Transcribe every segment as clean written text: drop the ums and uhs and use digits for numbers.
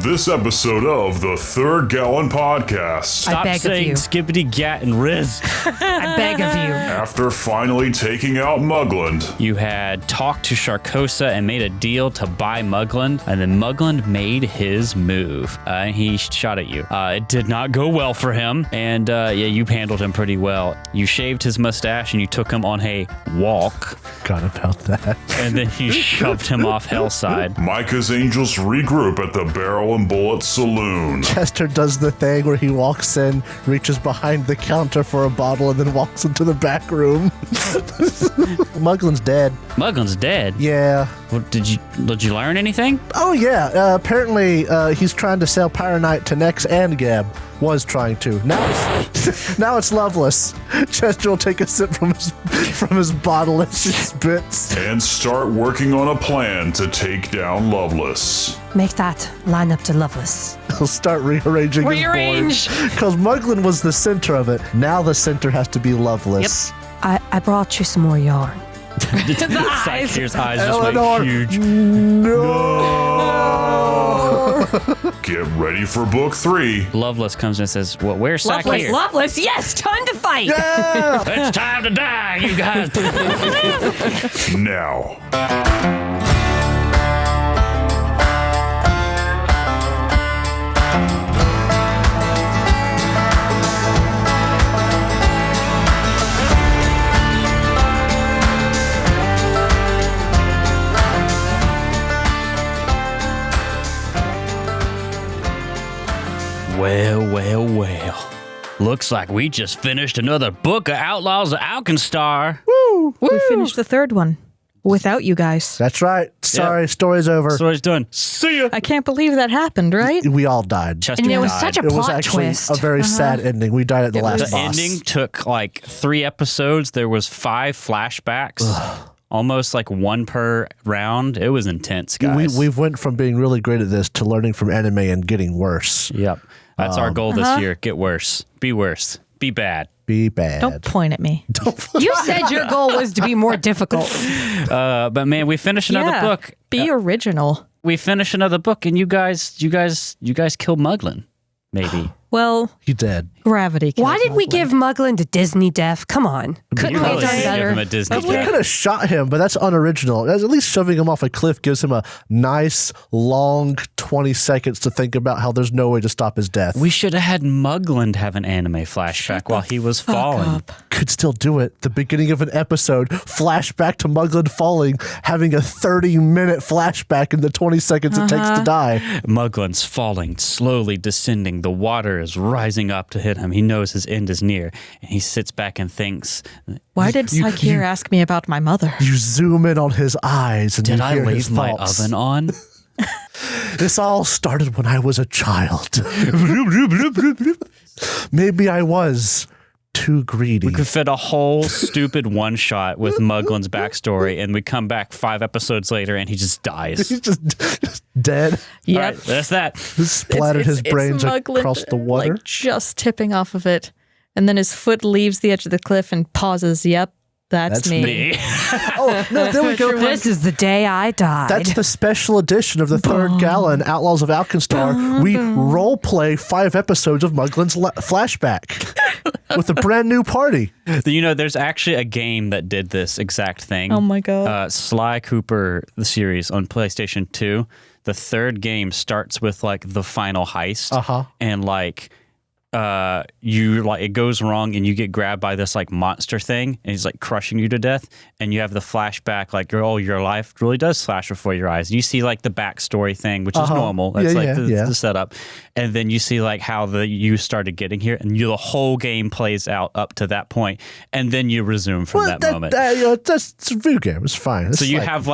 this episode of the Third Gallon Podcast. Stop saying skibbity gat and Riz. I beg of you. After finally taking out Mugland, You had talked to Sharkosa and made a deal to buy Mugland, and then Mugland made his move. He shot at you. It did not go well for him, and you handled him pretty well. You shaved his mustache and you took him on a walk, Forgot about that. and then you shoved him off Hellside. Micah's angels regroup at the Barrel and Bullet Saloon. Chester does the thing where he walks in, reaches behind the counter for a bottle, and then walks into the back room. Mugland's dead. Mugland's dead. Yeah. What, did you learn anything? Oh, yeah. Apparently, he's trying to sell Pyronite to Nex and Gab. Was trying to. Now it's Loveless. Chester will take a sip from his bottle as she spits. And start working on a plan to take down Loveless. Make that line up to Loveless. He'll start rearranging Rearrange! his board. Because Mugland was the center of it. Now the center has to be Loveless. I brought you some more yarn. Sakir's eyes just Eleanor. went huge. No! Get ready for book 3. Loveless comes in and says, "Well, where's Sakir?" Loveless, yes, time to fight. Yeah! It's time to die, you guys. Now. Well. Looks like we just finished another book of Outlaws of Alkenstar. Woo! We finished the third one without you guys. That's right. Sorry, story's over. Story's done. See ya. I can't believe that happened, right? We all died. Chester And it was died. such a It was plot actually twist. a very sad ending. We died at the last The boss. ending took like 3 episodes. There was 5 flashbacks. Almost like 1 per round. It was intense, guys. We've went from being really great at this to learning from anime and getting worse. Yep. That's our goal this year. Get worse. Be worse. Be bad. Be bad. Don't point at me. You said your goal was to be more difficult. But man, we finished another book. Be original. We finished another book, and you guys killed Mugland. Maybe. Well, You dead. gravity. Why did we give Mugland a Disney death? Come on. Couldn't we have Probably done should give better? him a Disney We death. could have shot him, but that's unoriginal. At least shoving him off a cliff gives him a nice, long 20 seconds to think about how there's no way to stop his death. We should have had Mugland have an anime flashback while he was falling. could still do it. The beginning of an episode, flashback to Mugland falling, having a 30-minute flashback in the 20 seconds it takes to die. Mugland's falling, slowly descending. The water is rising up to hit him. He knows his end is near, and he sits back and thinks, Why did Sakir ask me about my mother? You zoom in on his eyes and did you I hear his leave my thoughts. oven on? This all started when I was a child. Maybe I was too greedy. We could fit a whole stupid one-shot with Mugland's backstory, and we come back 5 episodes later, and he just dies. He's just dead. Yep. All right, that's that. Splattered his brains Mugland, across the water. like just tipping off of it. And then his foot leaves the edge of the cliff and pauses. Yep, that's me. Me. Oh, no, there we go. This is the day I died. That's the special edition of the Third Gallon, Outlaws of Alkenstar. We role play 5 episodes of Mugland's flashback with a brand new party. You know, there's actually a game that did this exact thing. Oh my God. Sly Cooper, the series on PlayStation 2. The 3rd game starts with like the final heist. And like, it goes wrong and you get grabbed by this like monster thing and he's like crushing you to death, and you have the flashback like your life really does flash before your eyes. You see like the backstory thing, which is normal. That's the setup. And then you see like how you started getting here, and the whole game plays out up to that point, and then you resume from that moment. It's a video game. It's fine. It's So you like- have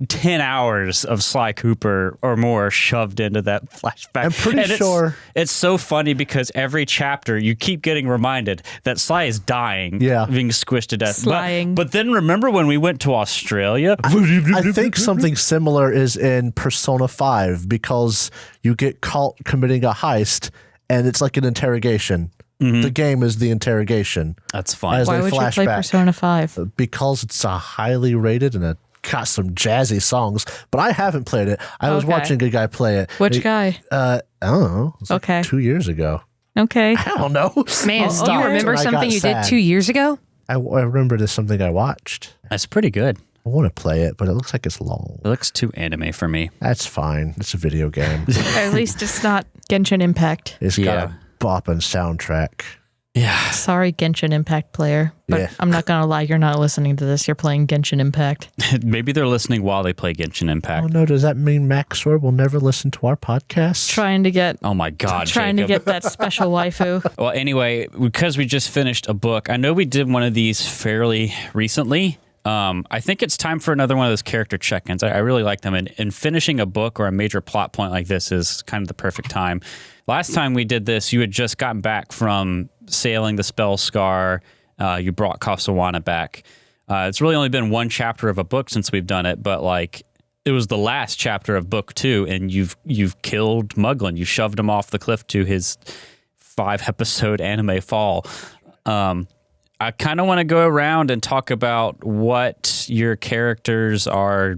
10 hours of Sly Cooper or more shoved into that flashback. I'm pretty sure it's so funny because every chapter you keep getting reminded that Sly is dying, being squished to death. Slying. But then remember when we went to Australia? I think something similar is in Persona 5 because you get caught committing a heist and it's like an interrogation. The game is the interrogation. That's fun. As Why they would you play flashback. Persona 5? Because it's a highly rated and a got some jazzy songs, but I haven't played it. I was watching a guy play it. Which guy? I don't know. It was like 2 years ago. Okay. I don't know. Man, do you remember something you did 2 years ago? I remember there's something I watched. That's pretty good. I want to play it, but it looks like it's long. It looks too anime for me. That's fine. It's a video game. At least it's not Genshin Impact. It's got a bopping soundtrack. Yeah. Sorry, Genshin Impact player. But I'm not going to lie, you're not listening to this. You're playing Genshin Impact. Maybe they're listening while they play Genshin Impact. Oh, no. Does that mean Maxor will never listen to our podcast? Trying to get that special waifu. Well, anyway, because we just finished a book, I know we did one of these fairly recently. I think it's time for another one of those character check-ins. I really like them. And finishing a book or a major plot point like this is kind of the perfect time. Last time we did this, you had just gotten back from sailing the Spell Scar. You brought Kasawana back. It's really only been one chapter of a book since we've done it, but like it was the last chapter of book 2, and you've killed Mugland. You shoved him off the cliff to his 5-episode anime fall. I kind of want to go around and talk about what your characters are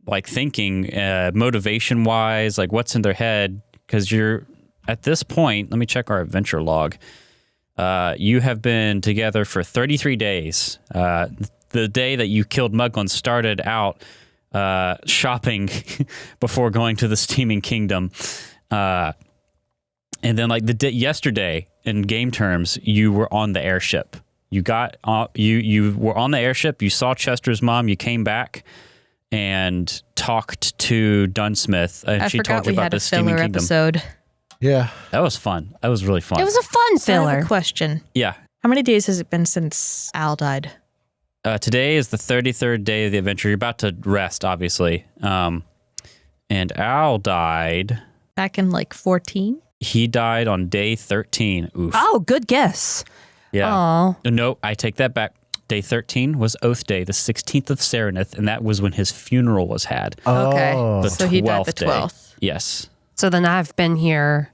like thinking, motivation-wise, like what's in their head, because you're at this point. Let me check our adventure log. You have been together for 33 days. The day that you killed Mugland started out shopping before going to the Steaming Kingdom. And then like yesterday, in game terms, you were on the airship. You were on the airship, you saw Chester's mom, you came back and talked to Dunsmith, and she told you about the Steaming Kingdom. Episode. Yeah. That was fun. That was really fun. It was a fun So I filler. have a question. Yeah. How many days has it been since Al died? Today is the 33rd day of the adventure. You're about to rest, obviously. And Al died. Back in like 14? He died on day 13. Oof. Oh, good guess. Yeah. Oh. No, I take that back. Day 13 was Oath Day, the 16th of Serenith, and that was when his funeral was had. Okay. The So he died the 12th 12th. day. Yes. So then I've been here.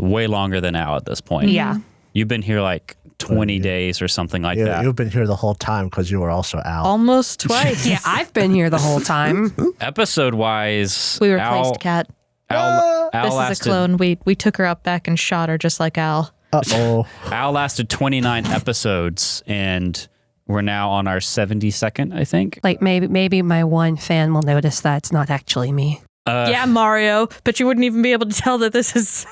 Way longer than Al at this point. Yeah. You've been here like 20 days or something like Yeah, that. you've been here the whole time because you were also Al. Almost twice. Yeah, I've been here the whole time. Episode-wise, We replaced Kat. Al This lasted, is a clone. We took her up back and shot her just like Al. Uh-oh. Al lasted 29 episodes, and we're now on our 72nd, I think. Like maybe my one fan will notice that it's not actually me. Yeah, Mario, but you wouldn't even be able to tell that this is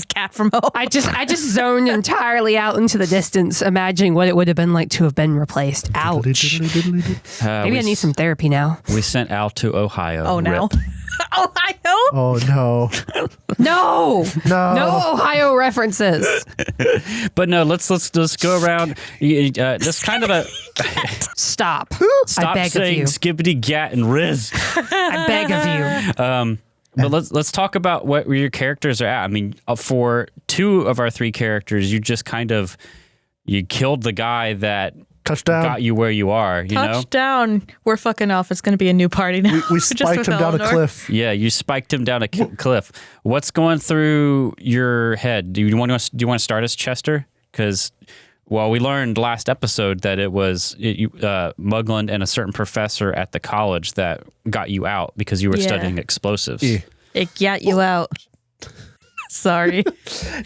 Kat from home. I just zoned entirely out into the distance, imagining what it would have been like to have been replaced. Ouch. Maybe I need some therapy now. We sent Al to Ohio. Oh, now? Rip. Ohio? Oh, no. No. No. No Ohio references. But no, let's go around. Just kind of a Stop. stop I beg of saying you. skibbity gat and riz. I beg of you. But let's talk about what your characters are at. I mean, for 2 of our 3 characters, you just kind of you killed the guy that Touchdown. got you where you are. You know. Touchdown. We're fucking off. It's going to be a new party now. We Just spiked with him down a Eleanor. cliff. Yeah, you spiked him down a cliff. What's going through your head? Do you want to start as Chester? Because we learned last episode that it was Mugland and a certain professor at the college that got you out because you were studying explosives. Yeah. It got you out. Sorry.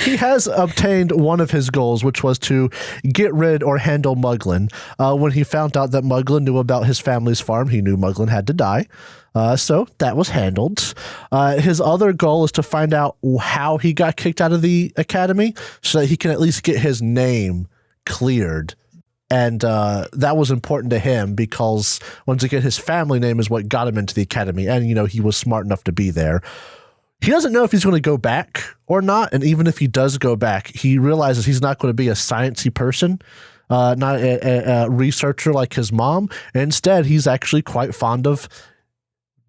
He has obtained one of his goals, which was to get rid or handle Mugland. When he found out that Mugland knew about his family's farm, he knew Mugland had to die. So that was handled. His other goal is to find out how he got kicked out of the academy so that he can at least get his name cleared. And that was important to him because, once again, his family name is what got him into the academy. And, he was smart enough to be there. He doesn't know if he's going to go back or not. And even if he does go back, he realizes he's not going to be a sciencey person, not a researcher like his mom. Instead, he's actually quite fond of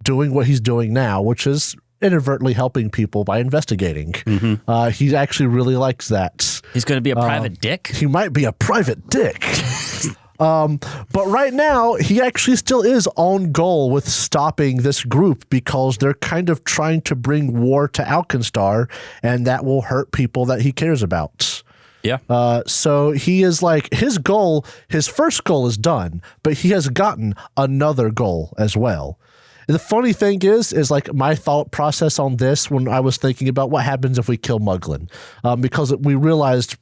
doing what he's doing now, which is inadvertently helping people by investigating. Mm-hmm. He actually really likes that. He's going to be a private dick? He might be a private dick. But right now, he actually still is on goal with stopping this group because they're kind of trying to bring war to Alkenstar, and that will hurt people that he cares about. Yeah. So he is like, his first goal is done, but he has gotten another goal as well. And the funny thing is like my thought process on this when I was thinking about what happens if we kill Mugland, because we realized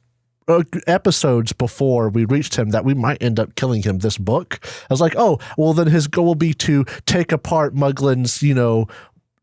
episodes before we reached him that we might end up killing him this book. I was like, oh, well, then his goal will be to take apart Mugland's,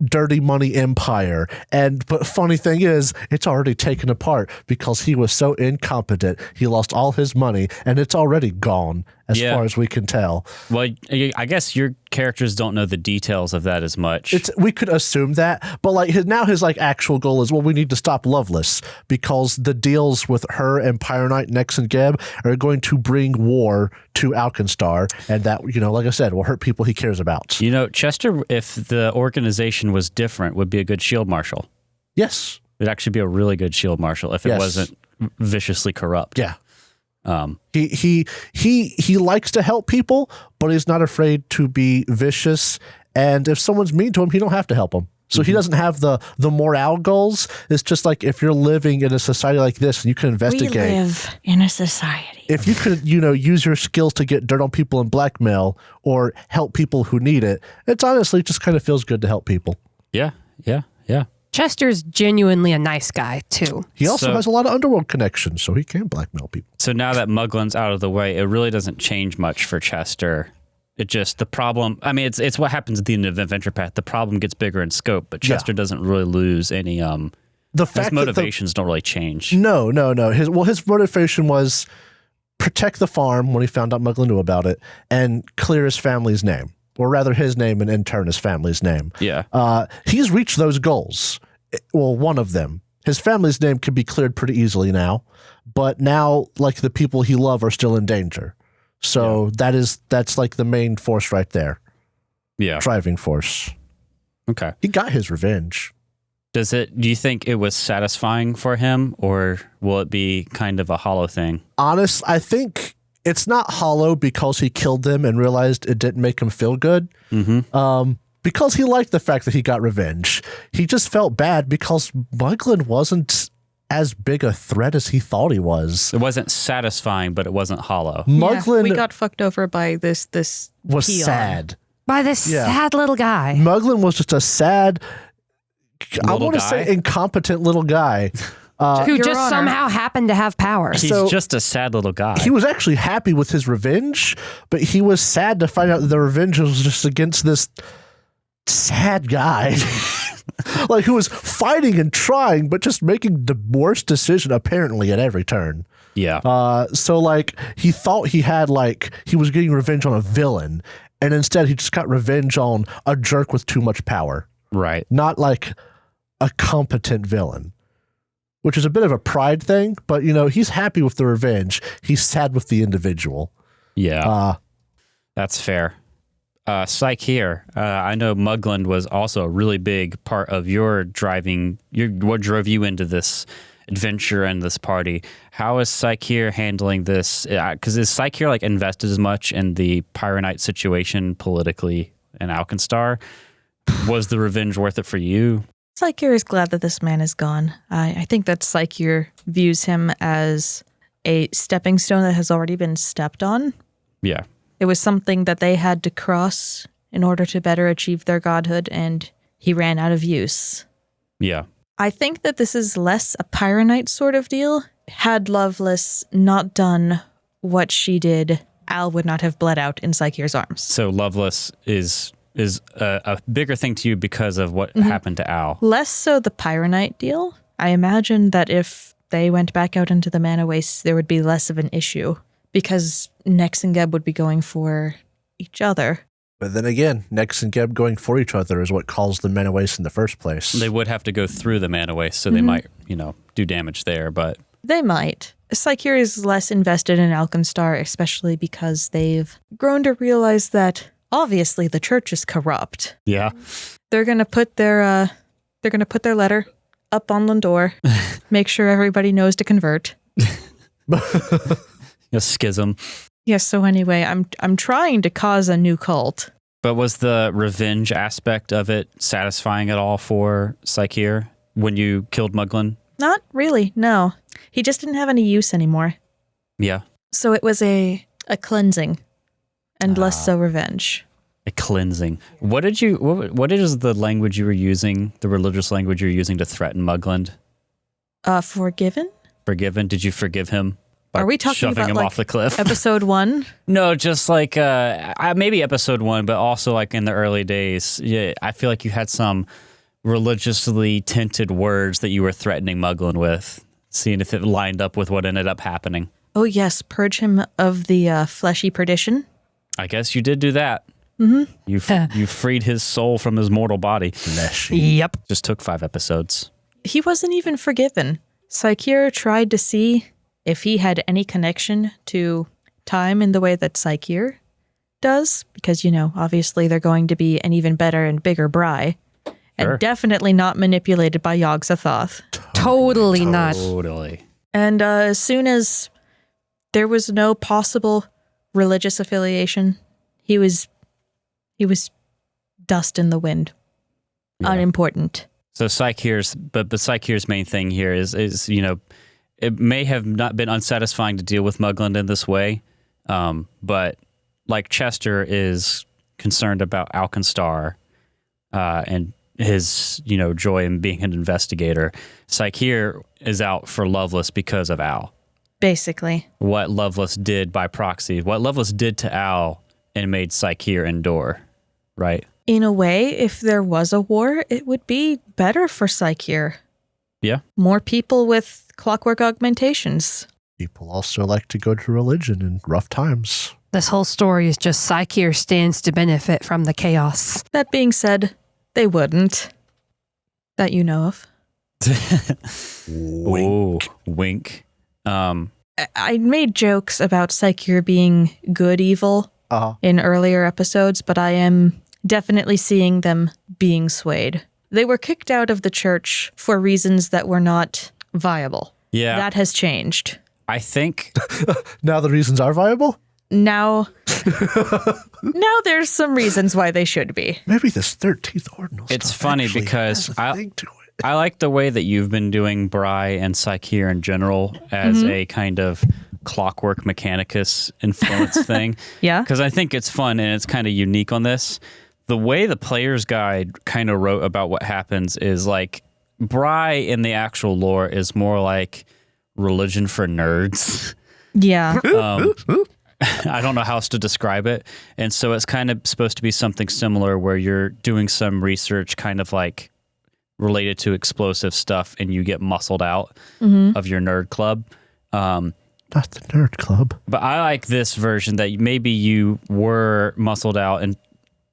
dirty money empire. But funny thing is, it's already taken apart because he was so incompetent. He lost all his money and it's already gone as far as we can tell. Well, I guess your characters don't know the details of that as much. We could assume that, but like now his like actual goal is, well, we need to stop Loveless because the deals with her and Pyronite, Nex, and Geb are going to bring war to Alkenstar, and that, like I said, will hurt people he cares about. Chester, if the organization was different, would be a good shield marshal. Yes. It'd actually be a really good shield marshal if it wasn't viciously corrupt. Yeah. He likes to help people, but he's not afraid to be vicious. And if someone's mean to him, he don't have to help them. So he doesn't have the morale goals. It's just like if you're living in a society like this and you can investigate. We live in a society. If you could, use your skills to get dirt on people and blackmail or help people who need it, it's honestly just kind of feels good to help people. Yeah. Chester's genuinely a nice guy, too. He also has a lot of underworld connections, so he can blackmail people. So now that Mugland's out of the way, it really doesn't change much for Chester. It just, the problem, I mean, it's what happens at the end of Adventure Path. The problem gets bigger in scope, but Chester doesn't really lose any, his motivations don't really change. No. His motivation was protect the farm when he found out Mugland knew about it and clear his family's name. Or rather his name and in turn his family's name. Yeah. He's reached those goals. Well, one of them. His family's name can be cleared pretty easily now, but now like the people he loves are still in danger. So that's like the main force right there. Yeah. Driving force. Okay. He got his revenge. Do you think it was satisfying for him, or will it be kind of a hollow thing? I think it's not hollow because he killed them and realized it didn't make him feel good. Mm-hmm. Because he liked the fact that he got revenge. He just felt bad because Mugland wasn't as big a threat as he thought he was. It wasn't satisfying, but it wasn't hollow. Mugland we got fucked over by this was peon. sad. By this sad little guy. Mugland was just a sad, I want to say incompetent little guy. Who just somehow happened to have power. He's just a sad little guy. He was actually happy with his revenge, but he was sad to find out that the revenge was just against this sad guy. Like, who was fighting and trying, but just making the worst decision apparently at every turn. Yeah. So like he thought he was getting revenge on a villain, and instead he just got revenge on a jerk with too much power. Right. Not like a competent villain. Which is a bit of a pride thing, but he's happy with the revenge. He's sad with the individual. Yeah. That's fair. Psych here. I know Mugland was also a really big part of your what drove you into this adventure and this party. How is Psych here handling this? Because is Psych here like invested as much in the Pyronite situation politically in Alkenstar? Was the revenge worth it for you? Psychier is glad that this man is gone. I think that Psychier views him as a stepping stone that has already been stepped on. Yeah. It was something that they had to cross in order to better achieve their godhood, and he ran out of use. Yeah. I think that this is less a Pyronite sort of deal. Had Loveless not done what she did, Al would not have bled out in Psychier's arms. So Loveless is a bigger thing to you because of what happened to Al. Less so the Pyronite deal. I imagine that if they went back out into the Mana Wastes, there would be less of an issue because Nex and Geb would be going for each other. But then again, Nex and Geb going for each other is what caused the Mana Wastes in the first place. They would have to go through the Mana Wastes, so they might, do damage there, but... They might. Psychier is less invested in Alkenstar, especially because they've grown to realize that obviously the church is corrupt. Yeah. They're gonna put their letter up on the door, make sure everybody knows to convert. A schism. Yes, so anyway, I'm trying to cause a new cult. But was the revenge aspect of it satisfying at all for Psychier when you killed Mugland? Not really, no. He just didn't have any use anymore. Yeah. So it was a cleansing and less so revenge. A cleansing. What is the language you were using, the religious language you were using to threaten Mugland? Forgiven? Forgiven? Did you forgive him? By Are we talking shoving about him off the cliff? Episode 1? No, just like maybe episode 1, but also like in the early days. Yeah, I feel like you had some religiously tinted words that you were threatening Mugland with, seeing if it lined up with what ended up happening. Oh yes, purge him of the fleshy perdition. I guess you did do that. Mm-hmm. You freed his soul from his mortal body. Fleshy. Yep. Just took 5 episodes. He wasn't even forgiven. Psycheer tried to see if he had any connection to time in the way that Psycheer does, because, obviously they're going to be an even better and bigger Bry, and definitely not manipulated by Yogg-Sothoth. Totally not. Totally. And as soon as there was no possible religious affiliation, he was dust in the wind. Yeah. Unimportant. So Psycheer's main thing here is it may have not been unsatisfying to deal with Mugland in this way, but like Chester is concerned about Alkenstar and his joy in being an investigator, Psycheer is out for Loveless because of Al. Basically. What Loveless did by proxy, what Loveless did to Al and made Psycheer endure, right? In a way, if there was a war, it would be better for Psycheer. Yeah. More people with clockwork augmentations. People also like to go to religion in rough times. This whole story is just Psycheer stands to benefit from the chaos. That being said, they wouldn't. That you know of. Wink. Ooh, wink. I made jokes about Psycheer being good evil in earlier episodes, but I am definitely seeing them being swayed. They were kicked out of the church for reasons that were not viable. Yeah. That has changed. I think... Now the reasons are viable? Now there's some reasons why they should be. Maybe this 13th ordinal It's funny because I like the way that you've been doing Bry and Psycheer in general as a kind of clockwork mechanicus influence thing. Yeah. Because I think it's fun and it's kind of unique on this. The way the player's guide kind of wrote about what happens is like Bry in the actual lore is more like religion for nerds. Yeah. I don't know how else to describe it. And so it's kind of supposed to be something similar where you're doing some research kind of like related to explosive stuff and you get muscled out of your nerd club. Not the nerd club. But I like this version that maybe you were muscled out and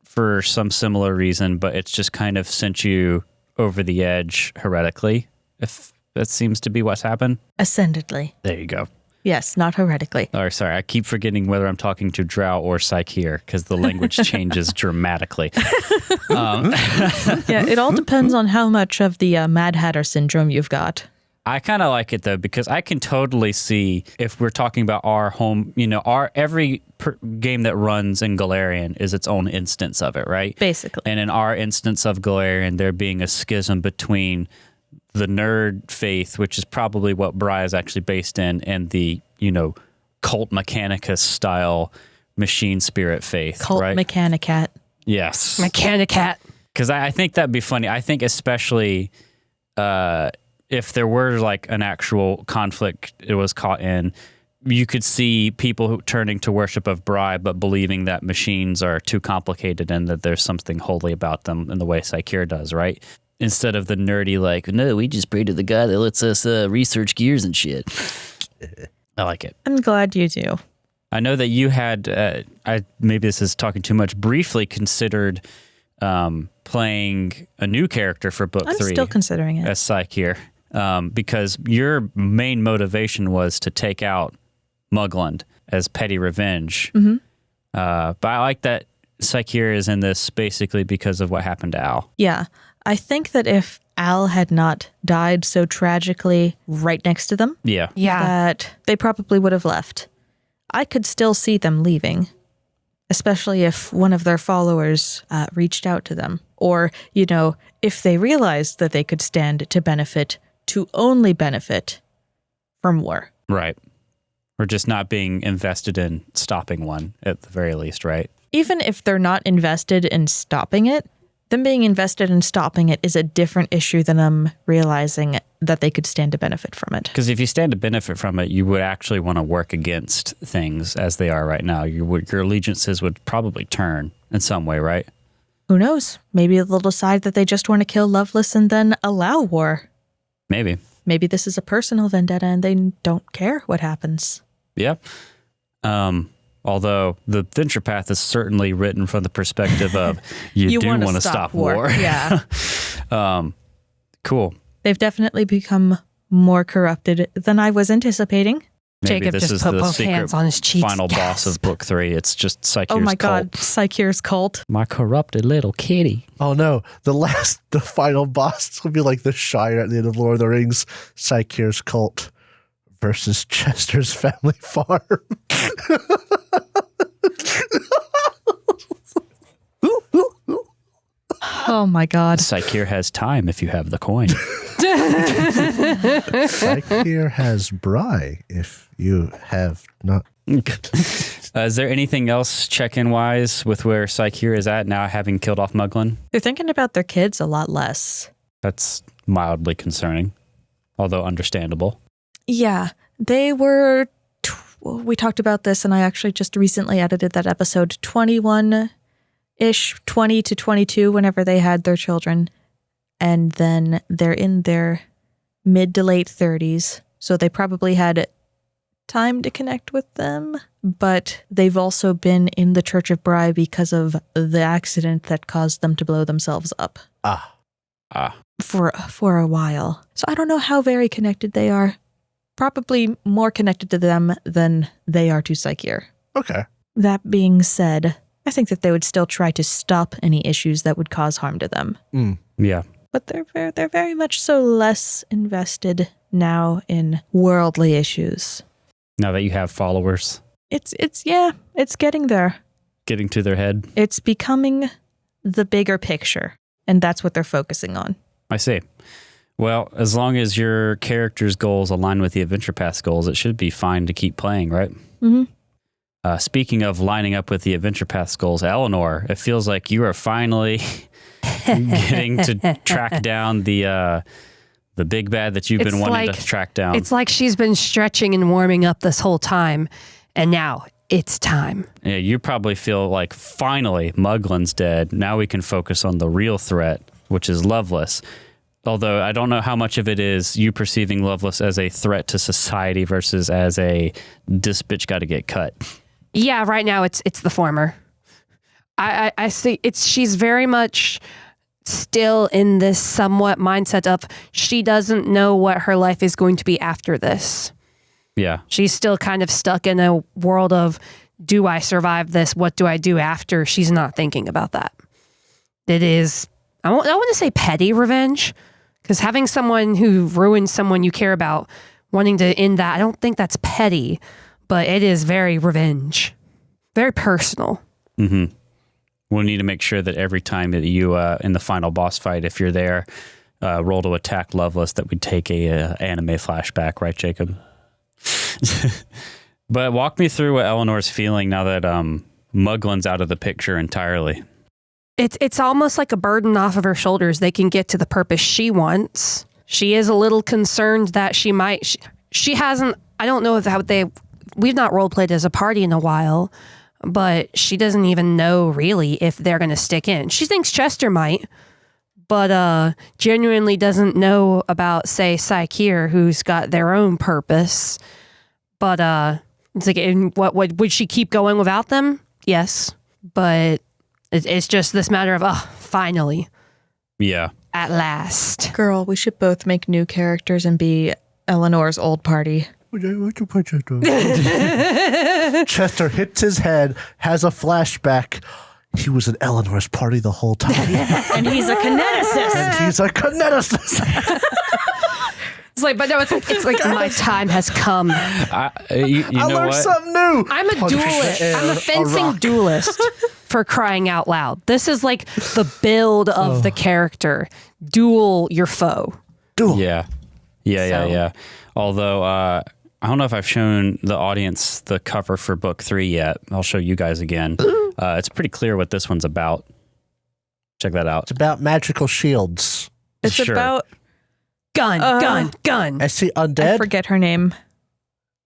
for some similar reason, but it's just kind of sent you over the edge heretically, if that seems to be what's happened. Ascendedly. There you go. Yes, not heretically. Oh, sorry. I keep forgetting whether I'm talking to Drow or Psycheer because the language changes dramatically. Yeah, it all depends on how much of the Mad Hatter syndrome you've got. I kind of like it though because I can totally see if we're talking about our home, every game that runs in Golarion is its own instance of it, right? Basically. And in our instance of Golarion, there being a schism between the nerd faith, which is probably what Bry is actually based in, and the, cult mechanicus style machine spirit faith, cult right? Mechanicat. Yes. Mechanicat. Because I think that'd be funny. I think especially if there were like an actual conflict it was caught in, you could see people turning to worship of Bry, but believing that machines are too complicated and that there's something holy about them in the way Psycheer does, right? Instead of the nerdy, like, no, we just pray to the guy that lets us research gears and shit. I like it. I'm glad you do. I know that you had, maybe this is talking too much, briefly considered playing a new character for Book 3. I'm still considering it. As Psycheer, because your main motivation was to take out Mugland as petty revenge. But I like that Psycheer is in this basically because of what happened to Al. Yeah. I think that if Al had not died so tragically right next to them, that they probably would have left. I could still see them leaving, especially if one of their followers reached out to them. Or, if they realized that they could stand to benefit to only benefit from war. Right. Or just not being invested in stopping one at the very least, right? Even if they're not invested in stopping it, them being invested in stopping it is a different issue than them realizing that they could stand to benefit from it. Because if you stand to benefit from it, you would actually want to work against things as they are right now. Your allegiances would probably turn in some way, right? Who knows? Maybe they'll decide that they just want to kill Loveless and then allow war. Maybe. Maybe this is a personal vendetta and they don't care what happens. Yeah. Although the Venture Path is certainly written from the perspective of you do want to stop war. Yeah. Cool. They've definitely become more corrupted than I was anticipating. Maybe Jacob this just is put the both secret hands on his cheeks. final boss of book 3. It's just Psycheer's Oh my cult. God, Psycheer's cult. My corrupted little kitty. Oh no, the final boss will be like the Shire at the end of Lord of the Rings, Psycheer's cult versus Chester's family farm. Oh my God. Psycheer has time if you have the coin. Psycheer has Bry if you have not. Is there anything else check-in wise with where Psycheer is at now, having killed off Mugland? They're thinking about their kids a lot less. That's mildly concerning, although understandable. Yeah, they were. We talked about this, and I actually just recently edited that episode 21-ish, 20 to 22, whenever they had their children. And then they're in their mid to late 30s. So they probably had time to connect with them. But they've also been in the Church of Bry because of the accident that caused them to blow themselves up. For a while. So I don't know how very connected they are. Probably more connected to them than they are to Psycheer. Okay. That being said, I think that they would still try to stop any issues that would cause harm to them. Yeah. But they're very much so less invested now in worldly issues. Now that you have followers. It's getting there. Getting to their head. It's becoming the bigger picture, and that's what they're focusing on. I see. Well, as long as your character's goals align with the Adventure Path goals, it should be fine to keep playing, right? Mm-hmm. Speaking of lining up with the Adventure Path goals, Eleanor, it feels like you are finally getting to track down the big bad that you've been wanting to track down. It's like she's been stretching and warming up this whole time, and now it's time. Yeah, you probably feel like finally Mugland's dead. Now we can focus on the real threat, which is Loveless. Although I don't know how much of it is you perceiving Loveless as a threat to society versus as this bitch got to get cut. Yeah, right now it's the former. I see she's very much still in this somewhat mindset of she doesn't know what her life is going to be after this. Yeah. She's still kind of stuck in a world of, do I survive this? What do I do after? She's not thinking about that. It is, I want to say petty revenge, because having someone who ruins someone you care about, wanting to end that, I don't think that's petty, but it is very revenge. Very personal. Mm-hmm. We'll need to make sure that every time that you, in the final boss fight, if you're there, roll to attack Loveless, that we take a anime flashback, right, Jacob? But walk me through what Eleanor's feeling now that Mugland's out of the picture entirely. It's almost like a burden off of her shoulders. They can get to the purpose she wants. She is a little concerned that she hasn't, I don't know if we've not role-played as a party in a while, but she doesn't even know really if they're going to stick in. She thinks Chester might, but genuinely doesn't know about, say, Psycheer, who's got their own purpose. But it's like, what would she keep going without them? Yes, but it's just this matter of, finally. Yeah. At last. Girl, we should both make new characters and be Eleanor's old party. Chester hits his head, has a flashback. He was in Eleanor's party the whole time. And he's a kineticist. It's like, but no, it's like my time has come. You know learned what? something new. I'm a duelist. I'm a fencing duelist, for crying out loud. This is like the build of the character. Duel your foe. Duel. Yeah. Yeah. Although I don't know if I've shown the audience the cover for book 3 yet. I'll show you guys again. It's pretty clear what this one's about. Check that out. It's about magical shields. It's about gun. I see undead. I forget her name.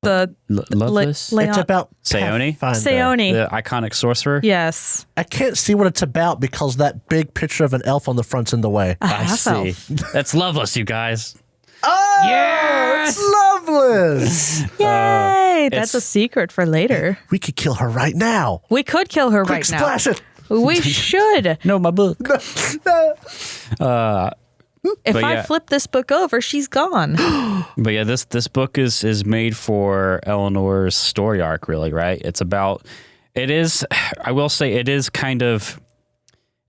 The Loveless? It's about Sayoni? Sayoni. The iconic sorcerer? Yes. I can't see what it's about because that big picture of an elf on the front's in the way. I see. That's Loveless, you guys. Oh, Yes! it's Loveless. Yay! That's a secret for later. We could kill her right now. We could kill her Quick, right splash it. now. We should. No, my book. If But I yeah. flip this book over, she's gone. But yeah, this book is made for Eleanor's story arc, really, right? It's about, I will say it is kind of,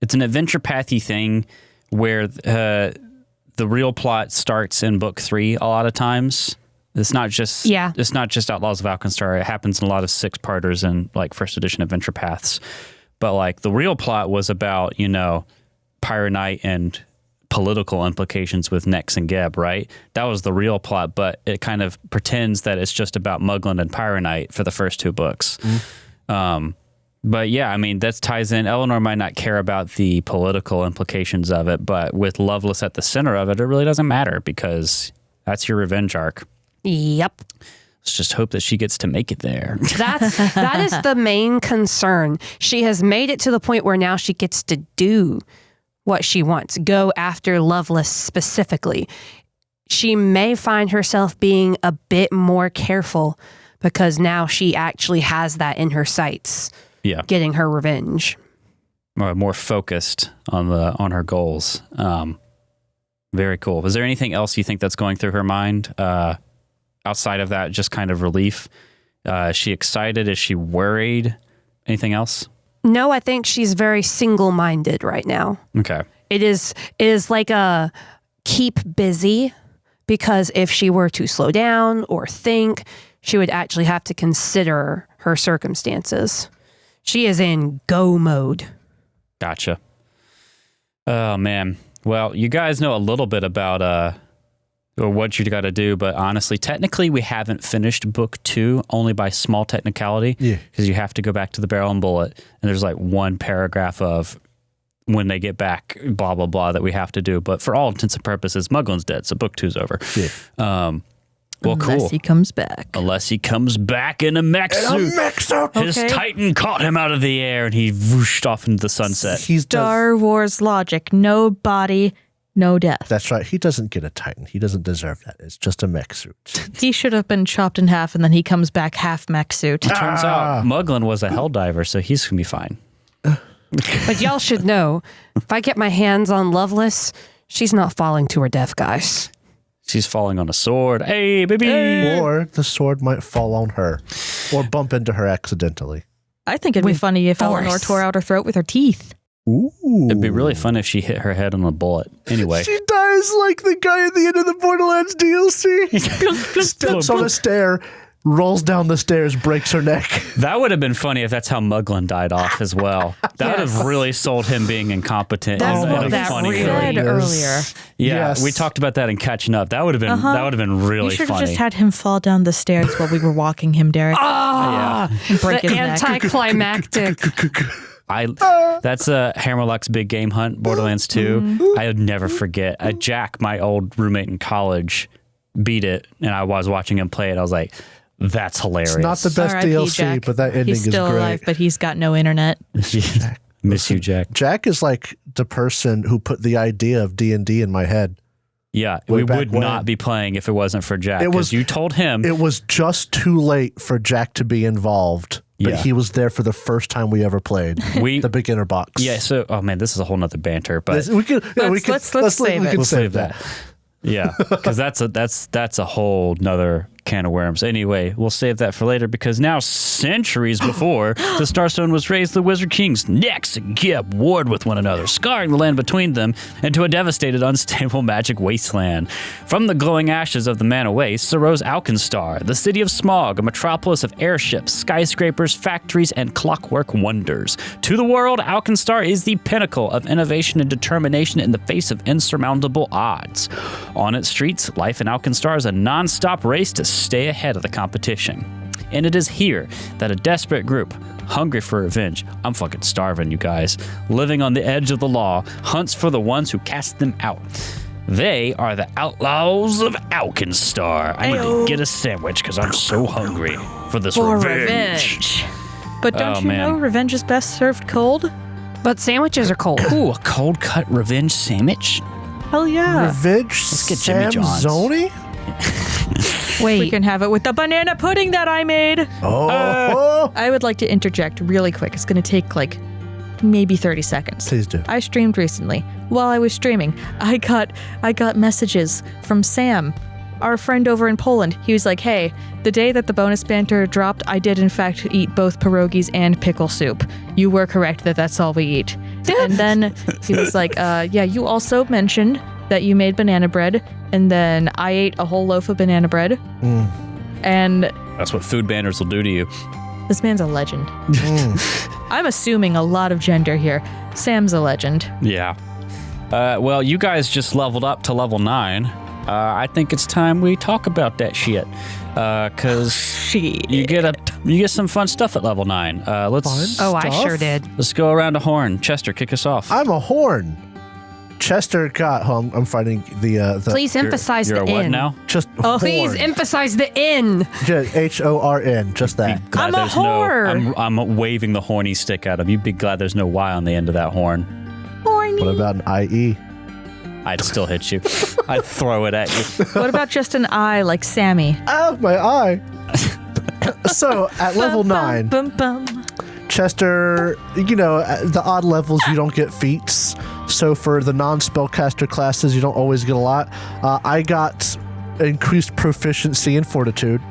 it's an adventure pathy thing where the real plot starts in book 3 a lot of times. It's not just Outlaws of Alkenstar. It happens in a lot of 6-parters and like first edition adventure paths. But like the real plot was about, Pirate Knight and political implications with Nex and Geb, right? That was the real plot, but it kind of pretends that it's just about Mugland and Pirate Knight for the first 2 books. But yeah, I mean, that ties in. Eleanor might not care about the political implications of it, but with Loveless at the center of it, it really doesn't matter because that's your revenge arc. Yep. Let's just hope that she gets to make it there. That is the main concern. She has made it to the point where now she gets to do what she wants, go after Loveless specifically. She may find herself being a bit more careful because now she actually has that in her sights. Yeah. Getting her revenge. More focused on her goals. Very cool. Is there anything else you think that's going through her mind outside of that, just kind of relief? Is she excited? Is she worried? Anything else? No, I think she's very single-minded right now. Okay. It is like a keep busy, because if she were to slow down or think, she would actually have to consider her circumstances. She is in go mode. Gotcha. Oh, man. Well, you guys know a little bit about what you got to do, but honestly, technically, we haven't finished book 2 only by small technicality. Yeah. Because you have to go back to the Barrel and Bullet, and there's like one paragraph of when they get back, blah, blah, blah, that we have to do. But for all intents and purposes, Mugland's dead, so book 2's over. Yeah. Well, Unless cool. he comes back. Unless he comes back in a mech suit. His Okay. Titan caught him out of the air, and he whooshed off into the sunset. Star Wars logic. No body, no death. That's right. He doesn't get a Titan. He doesn't deserve that. It's just a mech suit. He should have been chopped in half, and then he comes back half mech suit. Turns out Mugland was a helldiver, so he's going to be fine. But y'all should know, if I get my hands on Loveless, she's not falling to her death, guys. She's falling on a sword. Hey, baby! Or the sword might fall on her or bump into her accidentally. I think it'd be With funny if force. Eleanor tore out her throat with her teeth. Ooh. It'd be really fun if she hit her head on a bullet. Anyway. She dies like the guy at the end of the Borderlands DLC. Steps on a stair, rolls down the stairs, breaks her neck. That would have been funny if that's how Mugland died off as well. That would have really sold him being incompetent. That's in what a that funny really way. said earlier. Yeah, Yes. we talked about that in catching up. That would have been really You should have funny. just had him fall down the stairs while we were walking him, Derek. Yeah. And break The his neck. anticlimactic. That's a Hammerlock's Big Game Hunt, Borderlands 2. I would never forget. Jack, my old roommate in college, beat it, and I was watching him play it. I was like, that's hilarious. It's not the best R.I.P. DLC, Jack. but that ending He's still is great. alive, but he's got no internet. Miss you, Jack. Jack is like the person who put the idea of D&D in my head. Yeah, Way we back would when. not be playing if it wasn't for Jack. It was- You told him. It was just too late for Jack to be involved, but Yeah. he was there for the first time we ever played. The beginner box. Yeah, so, oh man, this is a whole nother banter, but We could, yeah, we could, let's save it. we can We'll save that. yeah, because that's a whole nother can of worms. Anyway, we'll save that for later because now, centuries before, the Starstone was raised, the Wizard Kings next Gib warred with one another, scarring the land between them into a devastated, unstable magic wasteland. From the glowing ashes of the Mana Wastes arose Alkenstar, the city of smog, a metropolis of airships, skyscrapers, factories, and clockwork wonders. To the world, Alkenstar is the pinnacle of innovation and determination in the face of insurmountable odds. On its streets, life in Alkenstar is a non-stop race to stay ahead of the competition. And it is here that a desperate group, hungry for revenge, I'm fucking starving, you guys, living on the edge of the law, hunts for the ones who cast them out. They are the Outlaws of Alkenstar. I need to get a sandwich because I'm so hungry for this revenge. But don't you know revenge is best served cold? But sandwiches are cold. Ooh, a cold cut revenge sandwich? Hell yeah. Revenge Let's get Jimmy John's. Samzoni? Wait. We can have it with the banana pudding that I made. Oh. I would like to interject really quick. It's going to take like maybe 30 seconds. Please do. I streamed recently. While I was streaming, I got messages from Sam, our friend over in Poland. He was like, hey, the day that the bonus banter dropped, I did in fact eat both pierogies and pickle soup. You were correct that that's all we eat. And then he was like, yeah, you also mentioned that you made banana bread, and then I ate a whole loaf of banana bread. And that's what food banners will do to you. this man's a legend. I'm assuming a lot of gender here. Sam's a legend. Yeah. Well, you guys just leveled up to level 9. I think it's time we talk about that shit. Cause you get some fun stuff at level 9. Let's I sure did. Let's go around a horn. Chester, kick us off. I'm a horn. Chester got home. I'm fighting the Please emphasize you're the a what N. now? just Please horn. emphasize the N. H-O-R-N. Just that. Glad I'm a there's whore. I'm waving the horny stick at him. You'd be glad there's no Y on the end of that horn. What about an I-E? I'd still hit you. I'd throw it at you. What about just an I like Sammy? Oh, my eye. So at level 9, Bum, bum. Chester, you know, at the odd levels you don't get feats. So for the non-spellcaster classes, you don't always get a lot. I got increased proficiency in fortitude.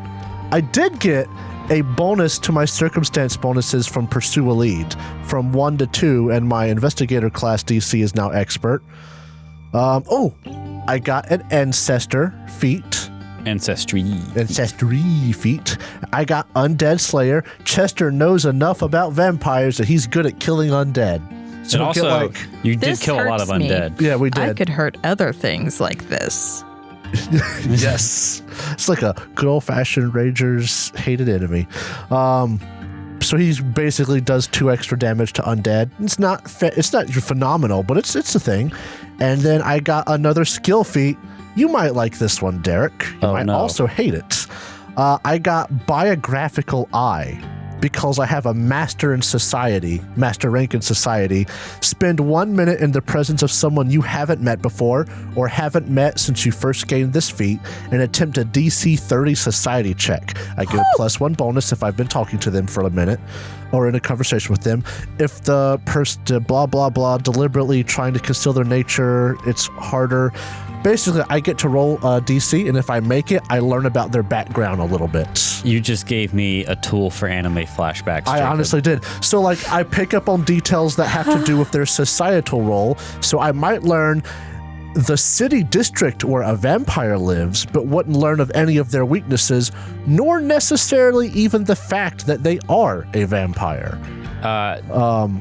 I did get a bonus to my circumstance bonuses from Pursue a Lead from 1 to 2, and my investigator class DC is now expert. I got an ancestor feat. Ancestry feat. I got Undead Slayer. Chester knows enough about vampires that he's good at killing undead. So and also, you did This kill a lot of hurts me. undead. yeah, we did. I could hurt other things like this. Yes. It's like a good old-fashioned Ranger's hated enemy. So he basically does 2 extra damage to undead. It's not phenomenal, but it's a thing. And then I got another skill feat. You might like this one, Derek. You might also hate it. I got Biographical Eye because I have a master rank in society. Spend 1 minute in the presence of someone you haven't met before or haven't met since you first gained this feat and attempt a DC 30 society check. I get a +1 bonus if I've been talking to them for a minute or in a conversation with them. If the person blah, blah, blah, deliberately trying to conceal their nature, it's harder. Basically, I get to roll DC, and if I make it, I learn about their background a little bit. You just gave me a tool for anime flashbacks. I Jacob. honestly did. So, like, I pick up on details that have to do with their societal role. So I might learn the city district where a vampire lives, but wouldn't learn of any of their weaknesses, nor necessarily even the fact that they are a vampire.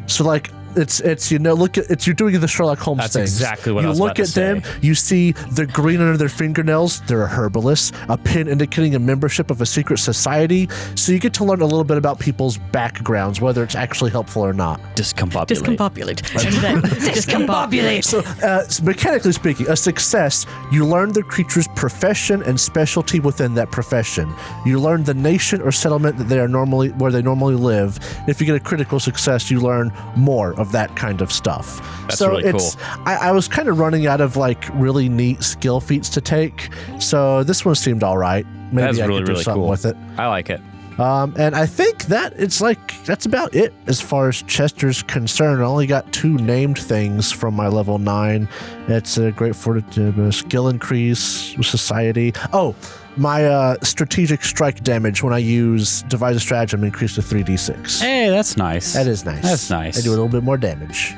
So, like, it's you know, look at you're doing the Sherlock Holmes That's things. exactly what you I was look about to at them, say. you see the green under their fingernails, they're a herbalist, a pin indicating a membership of a secret society. So you get to learn a little bit about people's backgrounds, whether it's actually helpful or not. Discombobulate. And then discombobulate. So mechanically speaking, a success, you learn the creature's profession and specialty within that profession. You learn the nation or settlement that where they normally live. If you get a critical success, you learn more of that kind of stuff. That's really cool. I was kind of running out of like really neat skill feats to take, so this one seemed all right. Maybe That's I really, could do really something cool with it. I like it. And I think that that's about it as far as Chester's concerned. I only got 2 named things from my level 9. It's a great fortitude, skill increase, society. Oh, my strategic strike damage when I use devise a stratagem increased to 3d6. Hey, that's nice. That is nice. That's nice. I do a little bit more damage.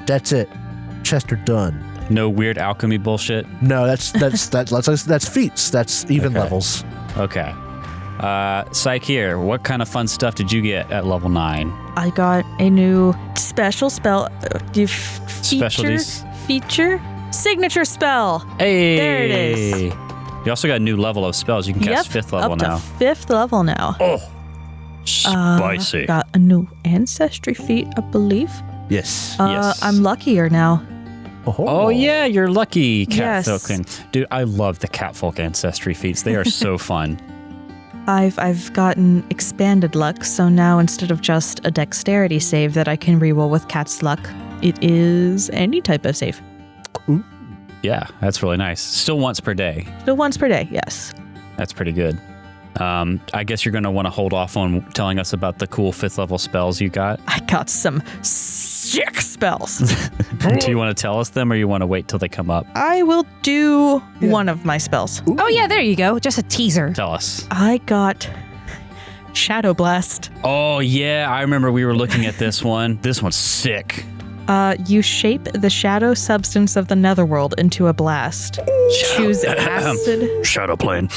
That's it. Chester done. No weird alchemy bullshit. No, that's feats. That's even levels. Okay. Psyche, what kind of fun stuff did you get at level 9? I got a new special spell. Specialties? Feature? Signature spell. Hey! There it is. You also got a new level of spells. You can cast 5th level up now. to 5th level now. Oh, spicy. Got a new ancestry feat, I believe. Yes. Yes. I'm luckier now. Oh yeah, you're lucky, Yes. Catfolk. Dude, I love the Catfolk ancestry feats. They are so fun. I've gotten expanded luck, so now instead of just a dexterity save that I can reroll with Cat's luck, it is any type of save. Ooh. Yeah, that's really nice. Still once per day. Still once per day, yes. That's pretty good. I guess you're going to want to hold off on telling us about the cool 5th level spells you got. I got some sick spells. Do you want to tell us them or you want to wait till they come up? I will do one of my spells. Ooh. Oh yeah, there you go. Just a teaser. Tell us. I got Shadow Blast. Oh, yeah. I remember we were looking at this one. This one's sick. You shape the shadow substance of the netherworld into a blast. Choose acid. Shadow plane.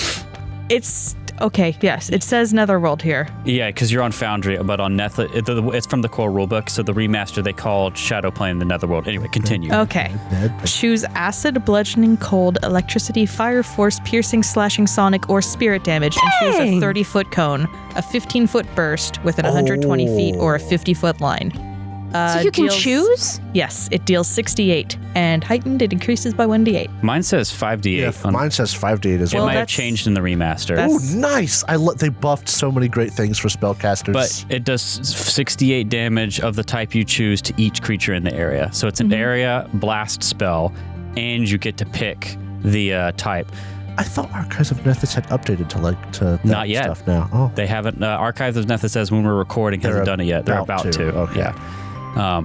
It's okay. Yes, it says netherworld here. Yeah, because you're on Foundry, but on it's from the core rulebook. So the remaster they called Shadow Plane the Netherworld. Anyway, continue. Okay. Choose acid, bludgeoning, cold, electricity, fire, force, piercing, slashing, sonic, or spirit damage, and choose a 30-foot cone, a 15-foot burst within 120 feet, or a 50-foot line. So you can choose? Yes, it deals 68, and heightened, it increases by 1d8. Mine says 5d8. Yeah, mine says 5d8 as It well. might have changed in the remaster. Oh, nice! They buffed so many great things for spellcasters. But it does 68 damage of the type you choose to each creature in the area. So it's an area blast spell, and you get to pick the type. I thought Archives of Nethys had updated to that Not yet. stuff now. Oh, They haven't. Archives of Nethys says when we're recording hasn't done it yet. They're about to. Okay. Yeah.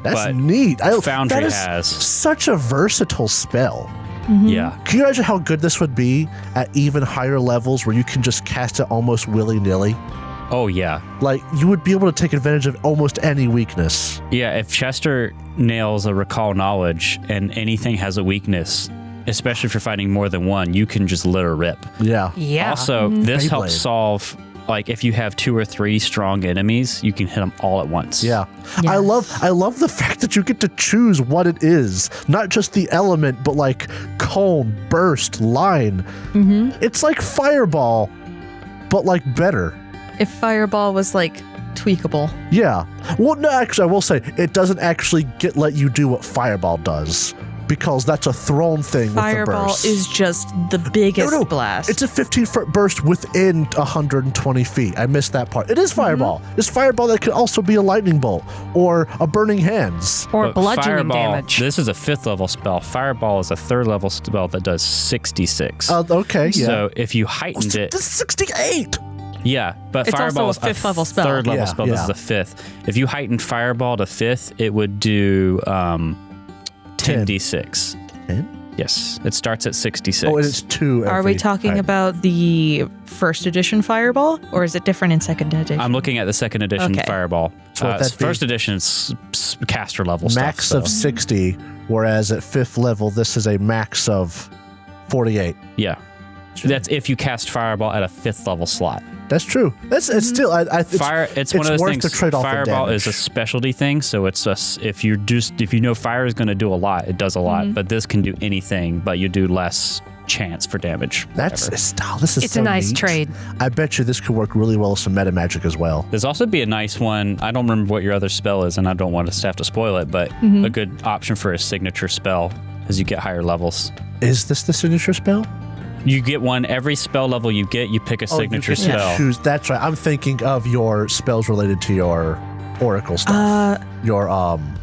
That's but neat. Foundry that is has. such a versatile spell. Yeah. Can you imagine how good this would be at even higher levels where you can just cast it almost willy-nilly? Oh, yeah. Like, you would be able to take advantage of almost any weakness. Yeah, if Chester nails a recall knowledge and anything has a weakness, especially if you're fighting more than one, you can just let her rip. Yeah. Yeah. Also, this Beyblade. helps solve, like, if you have 2 or 3 strong enemies, you can hit them all at once. Yeah. Yes. I love the fact that you get to choose what it is. Not just the element, but like cone, burst, line. It's like Fireball, but like better. If Fireball was like tweakable. Yeah. Well, no, actually, I will say it doesn't actually let you do what Fireball does because that's a thrown thing with the Fireball burst. is just the biggest No, blast. It's a 15-foot burst within 120 feet. I missed that part. It is Fireball. It's Fireball that could also be a lightning bolt or a burning hands. Or But bludgeoning Fireball, damage. This is a 5th level spell. Fireball is a 3rd level spell that does 66. Okay, yeah. So if you heightened it, This is 68. yeah, but It's Fireball also a is 5th level spell. 3rd level Yeah, spell. This is yeah. a 5th. If you heightened Fireball to 5th, it would do 10d6. 10? Yes, it starts at 66. Oh, and it's 2 Are we every talking height. about the first edition Fireball, or is it different in second edition? I'm looking at the 2nd edition Okay. Fireball. So would that be first edition is caster level max stuff. of 60, whereas at 5th level, this is a max of 48. Yeah. That's if you cast Fireball at a 5th level slot. That's true. It's still It's one of those worth things. the trade-off in Fireball is a damage. specialty thing, so it's if you know fire is going to do a lot, it does a lot. But this can do anything, but you do less chance for damage. This is It's so a nice neat. trade. I bet you this could work really well with some meta magic as well. There's also be a nice one. I don't remember what your other spell is, and I don't want us to have to spoil it, but a good option for a signature spell as you get higher levels. Is this the signature spell? You get one every spell level you get. You pick a signature you can spell. choose. That's right. I'm thinking of your spells related to your oracle stuff?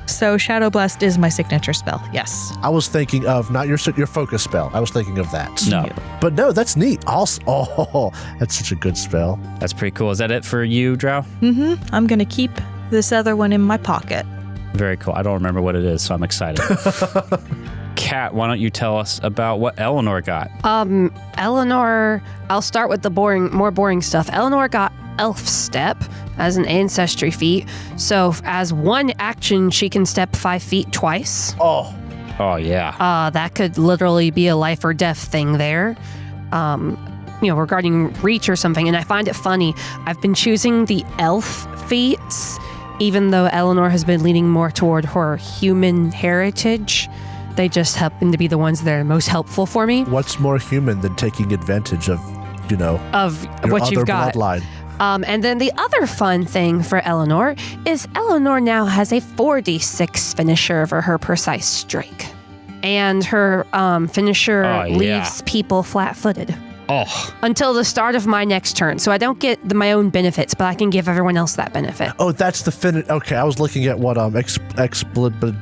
So Shadow Blast is my signature spell. Yes. I was thinking of not your focus spell. I was thinking of that. No. But no, that's neat. Also, that's such a good spell. That's pretty cool. Is that it for you, Drow? Mm-hmm. I'm going to keep this other one in my pocket. Very cool. I don't remember what it is, so I'm excited. Kat, why don't you tell us about what Eleanor got? Eleanor, I'll start with the more boring stuff. Eleanor got Elf Step as an ancestry feat. So as one action, she can step 5 feet twice. Oh, yeah. That could literally be a life or death thing there. Regarding reach or something. And I find it funny. I've been choosing the elf feats, even though Eleanor has been leaning more toward her human heritage. They just happen to be the ones that are most helpful for me. What's more human than taking advantage of, of your what other you've got? Bloodline? And then the other fun thing for Eleanor is Eleanor now has a 4d6 finisher for her precise strike. And her finisher leaves people flat-footed. Oh. Until the start of my next turn. So I don't get my own benefits, but I can give everyone else that benefit. Oh, that's the finish. Okay, I was looking at what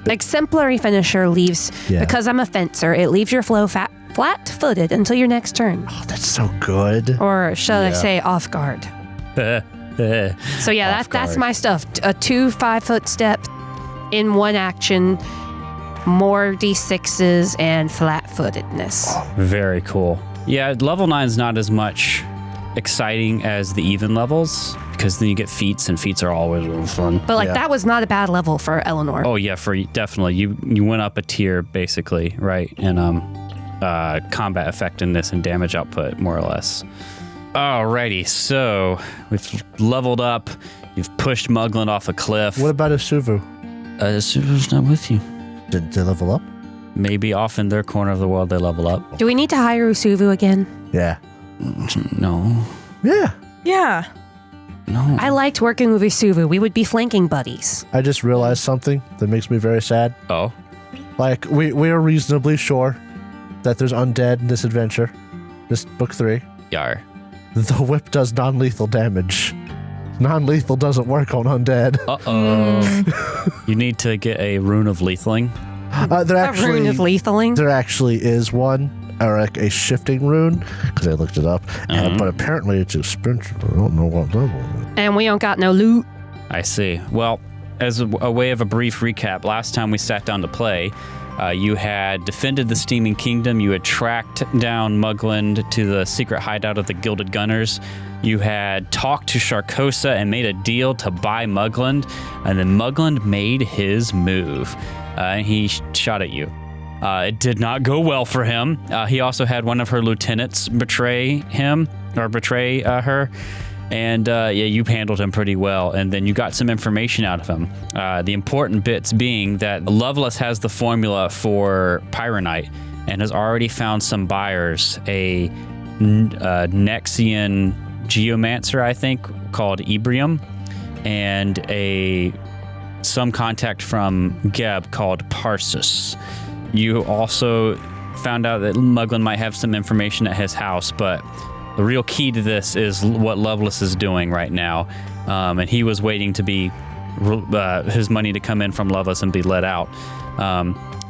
Exemplary finisher leaves, because I'm a fencer, it leaves your flow flat-footed until your next turn. Oh, that's so good. Or shall I say off guard. So yeah, that's my stuff. A 2 5-foot step in one action, more d6s, and flat-footedness. Very cool. Yeah, level 9 is not as much exciting as the even levels, because then you get feats, and feats are always really fun. But that was not a bad level for Eleanor. Oh yeah, definitely. You went up a tier basically, right? And combat effectiveness and damage output, more or less. Alrighty, so we've leveled up. You've pushed Mugland off a cliff. What about Isuvu? Isuvu's not with you. Did they level up? Maybe off in their corner of the world they level up. Do we need to hire Usuvu again? Yeah. No. Yeah. Yeah. No. I liked working with Usuvu. We would be flanking buddies. I just realized something that makes me very sad. Oh? Like, we are reasonably sure that there's undead in this adventure. This book 3. Yar. The whip does non-lethal damage. Non-lethal doesn't work on undead. Uh-oh. You need to get a rune of lethaling. A rune of lethaling? There actually is one, or like a shifting rune, because I looked it up. But apparently it's expensive. I don't know what level. And we don't got no loot. I see. Well, as a way of a brief recap, last time we sat down to play, you had defended the Steaming Kingdom. You had tracked down Mugland to the secret hideout of the Gilded Gunners. You had talked to Sharkosa and made a deal to buy Mugland. And then Mugland made his move. And he shot at you. It did not go well for him. He also had one of her lieutenants betray her. And you handled him pretty well. And then you got some information out of him. The important bits being that Loveless has the formula for Pyronite and has already found some buyers. A Nexian geomancer, I think, called Ebrium, and some contact from Geb called Parsus. You also found out that Mugland might have some information at his house, but the real key to this is what Loveless is doing right now. And he was waiting to be his money to come in from Loveless and be let out.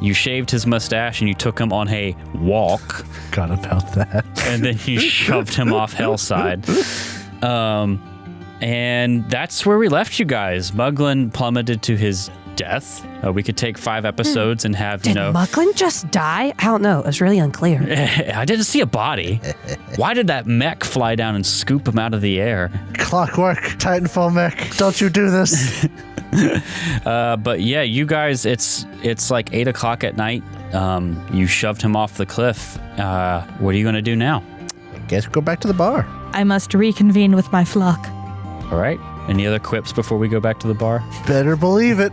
You shaved his mustache and you took him on a walk. Forgot about that. And then you shoved him off Hellside. And that's where we left you guys. Mugland plummeted to his death. We could take 5 episodes and have, Did Mugland just die? I don't know. It was really unclear. I didn't see a body. Why did that mech fly down and scoop him out of the air? Clockwork, Titanfall mech. Don't you do this. But yeah, you guys, it's like 8 o'clock at night. You shoved him off the cliff. What are you going to do now? Guess go back to the bar. I must reconvene with my flock. All right. Any other quips before we go back to the bar? Better believe it.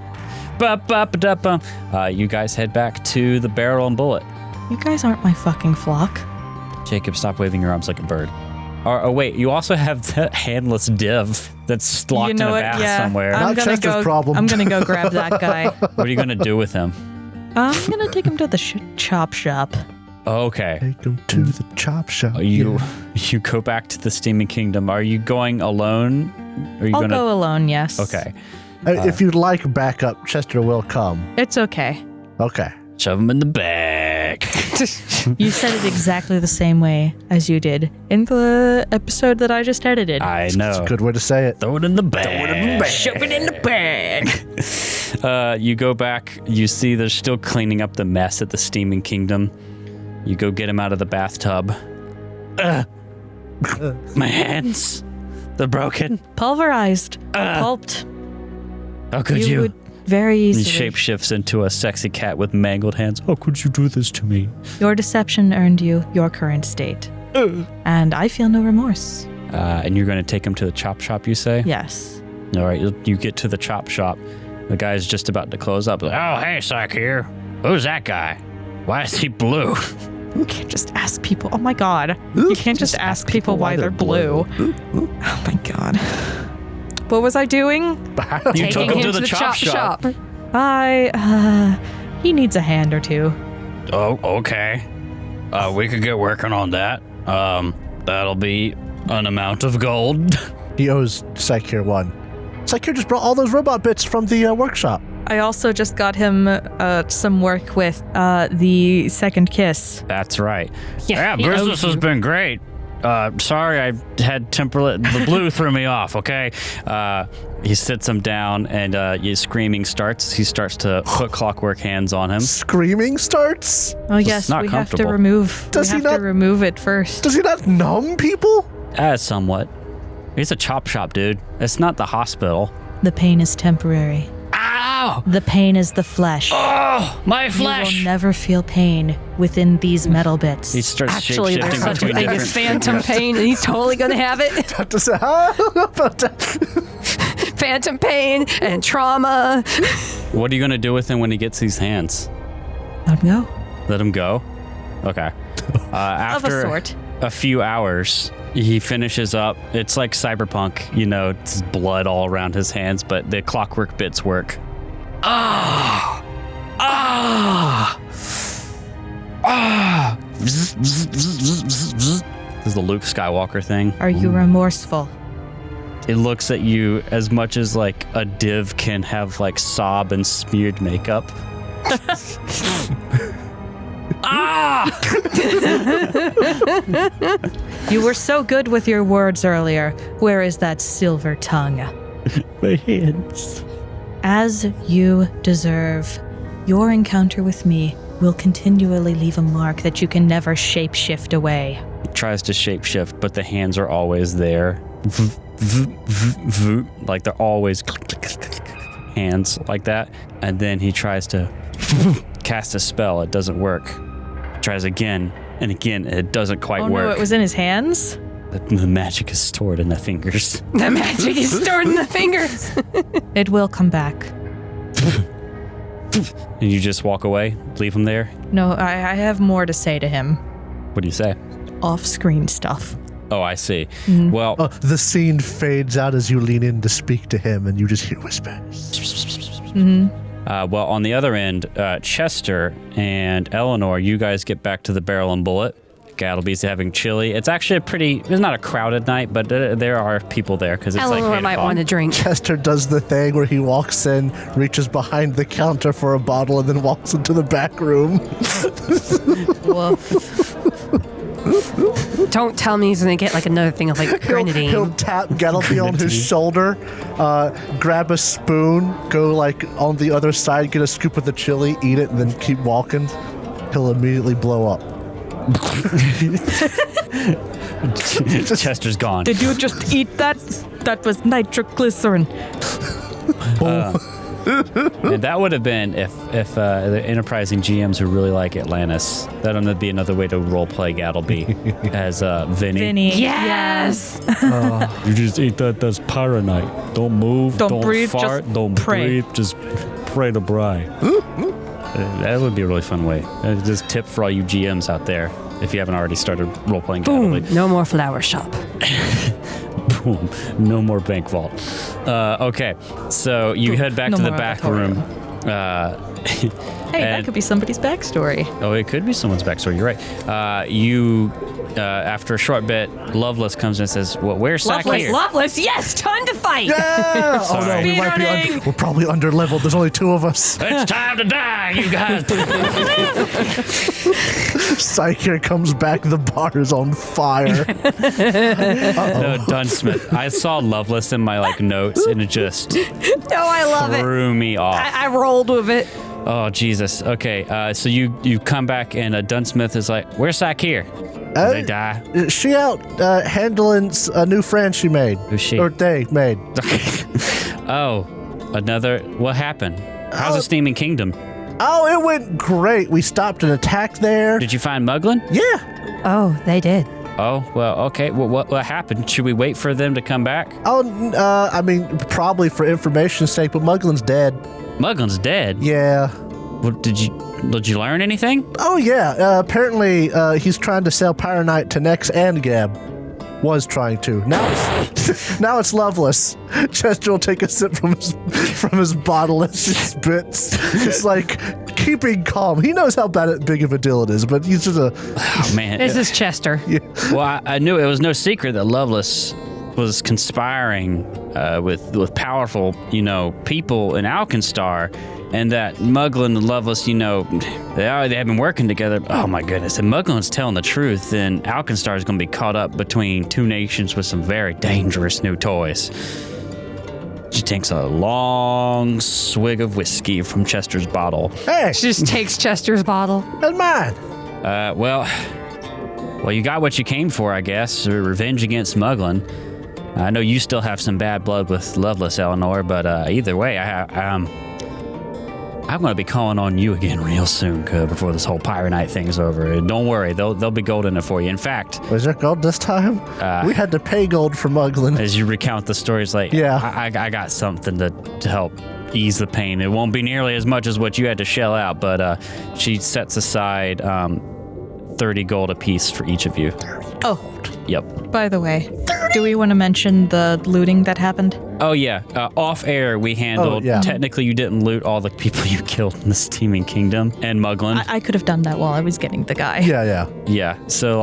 You guys head back to the Barrel and Bullet. You guys aren't my fucking flock. Jacob, stop waving your arms like a bird. Oh wait, you also have the handless div that's locked in a bath somewhere. I'm gonna go grab that guy. What are you gonna do with him? I'm gonna take him to the chop shop. Okay. Take him to the chop shop. You go back to the Steaming Kingdom. Are you going alone? I'll go alone, yes. Okay. If you'd like backup, Chester will come. It's okay. Okay. Shove him in the bag. You said it exactly the same way as you did in the episode that I just edited. I know. It's a good way to say it. Throw it in the bag. Shove it in the bag. You go back. You see they're still cleaning up the mess at the Steaming Kingdom. You go get him out of the bathtub. My hands. They're broken. Pulverized. Pulped. How could you? Would very easily. He shapeshifts into a sexy cat with mangled hands. How could you do this to me? Your deception earned you your current state. And I feel no remorse. And you're going to take him to the chop shop, you say? Yes. All right, you get to the chop shop. The guy's just about to close up. Like, oh, hey, Sakir. Who's that guy? Why is he blue? You can't just ask people. Oh my God. You can't just ask people why they're blue. Oh my God. What was I doing? You took him to the chop shop. He needs a hand or two. Oh, okay. We could get working on that. That'll be an amount of gold. He owes Sakir 1. Sakir just brought all those robot bits from the workshop. I also just got him some work with the second kiss. That's right. Yeah, business has been great. Sorry, I had temperament. The blue threw me off, okay? He sits him down and screaming starts. He starts to put clockwork hands on him. Screaming starts? Oh, yes, not we have to comfortable. remove. Does we he have to not- remove it first. Does he not numb people? Somewhat. It's a chop shop, dude. It's not the hospital. The pain is temporary. Ow! The pain is the flesh. Oh, my You flesh! will never feel pain within these metal bits. He starts Actually, there's shape-shifting such a between thing different as phantom pain, and he's totally going to have it. Phantom pain and trauma. What are you going to do with him when he gets these hands? Let him go. Let him go? Okay. Of a After sort. a few hours, he finishes up. It's like cyberpunk, it's blood all around his hands, but the clockwork bits work. Ah! This is the Luke Skywalker thing. Are you remorseful? It looks at you as much as like a div can have like sob and smeared makeup. You were so good with your words earlier. Where is that silver tongue? My hands. As you deserve, your encounter with me will continually leave a mark that you can never shapeshift away. He tries to shapeshift, but the hands are always there. Like they're always hands like that. And then he tries to cast a spell. It doesn't work. Tries again and again. It doesn't quite work. No, it was in his hands? The magic is stored in the fingers. The magic is stored in the fingers. It will come back. And you just walk away? Leave him there? No, I have more to say to him. What do you say? Off-screen stuff. Oh, I see. Well, The scene fades out as you lean in to speak to him, and you just hear whispers. well, on the other end, Chester and Eleanor, you guys get back to the Barrel and Bullet. Gattleby's having chili. It's actually it's not a crowded night, but there are people there because it's Eleanor like 8 might o'clock. want a drink. Chester does the thing where he walks in, reaches behind the counter for a bottle, and then walks into the back room. Woof. Don't tell me he's going to get like another thing of like grenadine. He'll tap Gattleby on his shoulder, grab a spoon, go like on the other side, get a scoop of the chili, eat it, and then keep walking. He'll immediately blow up. Chester's gone. Did you just eat that? That was nitroglycerin. And that would have been if the enterprising GMs who really like Atlantis. That would be another way to roleplay Gattleby as Vinny. Vinny. Yes! You just eat that. That's Paranite. Don't move. Don't breathe, fart. just Don't pray. breathe. Just pray to Bry. That would be a really fun way. Just tip for all you GMs out there if you haven't already started roleplaying Boom. Gattleby. No more flower shop. Boom. No more bank vault. Okay, so you head back No to the more back auditorium. room. Hey, that could be somebody's backstory. Oh, it could be someone's backstory. You're right. After a short bit, Loveless comes in and says, "Well, where's Sakir?" Loveless, yes, time to fight. Yeah! Oh no, we might be we're probably under-leveled. There's only 2 of us. It's time to die, you guys. Sakir comes back, the bar is on fire. No, Dunsmith. I saw Loveless in my notes, and it just I love it. threw me off. I rolled with it. Oh, Jesus. Okay, so you come back, and Dunsmith is like, "Where's Sakir?" Did they die? She out handling a new friend she made. Who's she? Or they made. Oh, another. What happened? How's the Steaming Kingdom? Oh, it went great. We stopped an attack there. Did you find Mugland? Yeah. Oh, they did. Oh, well, okay. Well, what happened? Should we wait for them to come back? Oh, I mean, probably for information's sake, but Mugland's dead. Mugland's dead? Yeah. Well, did you learn anything? Oh, yeah. Apparently, he's trying to sell Pyronite to Nex and Gab. Was trying to. Now it's Loveless. Chester will take a sip from his bottle as she spits. It's like keeping calm. He knows how big of a deal it is, but he's just Oh, man. This is Chester. Yeah. Well, I knew it was no secret that Loveless was conspiring with powerful, people in Alkenstar, and that Mugland and Loveless, they have been working together. Oh my goodness! If Mugland's telling the truth, then Alkenstar is going to be caught up between 2 nations with some very dangerous new toys. She takes a long swig of whiskey from Chester's bottle. Hey, She just takes Chester's bottle. that's mine. Well, you got what you came for, I guess. Revenge against Mugland. I know you still have some bad blood with Loveless, Eleanor, but either way, I'm going to be calling on you again real soon before this whole Pyronite thing's over. Don't worry, they'll be gold in it for you. In fact, Was there gold this time? We had to pay gold for Mugland. as you recount the stories, Yeah. I got something to help ease the pain. It won't be nearly as much as what you had to shell out, but she sets aside 30 gold apiece for each of you. Oh, Yep. by the way, do we want to mention the looting that happened? Oh, yeah. Off air, we handled. yeah. Technically, you didn't loot all the people you killed in the Steaming Kingdom and Mugland. I could have done that while I was getting the guy. Yeah. Yeah. So,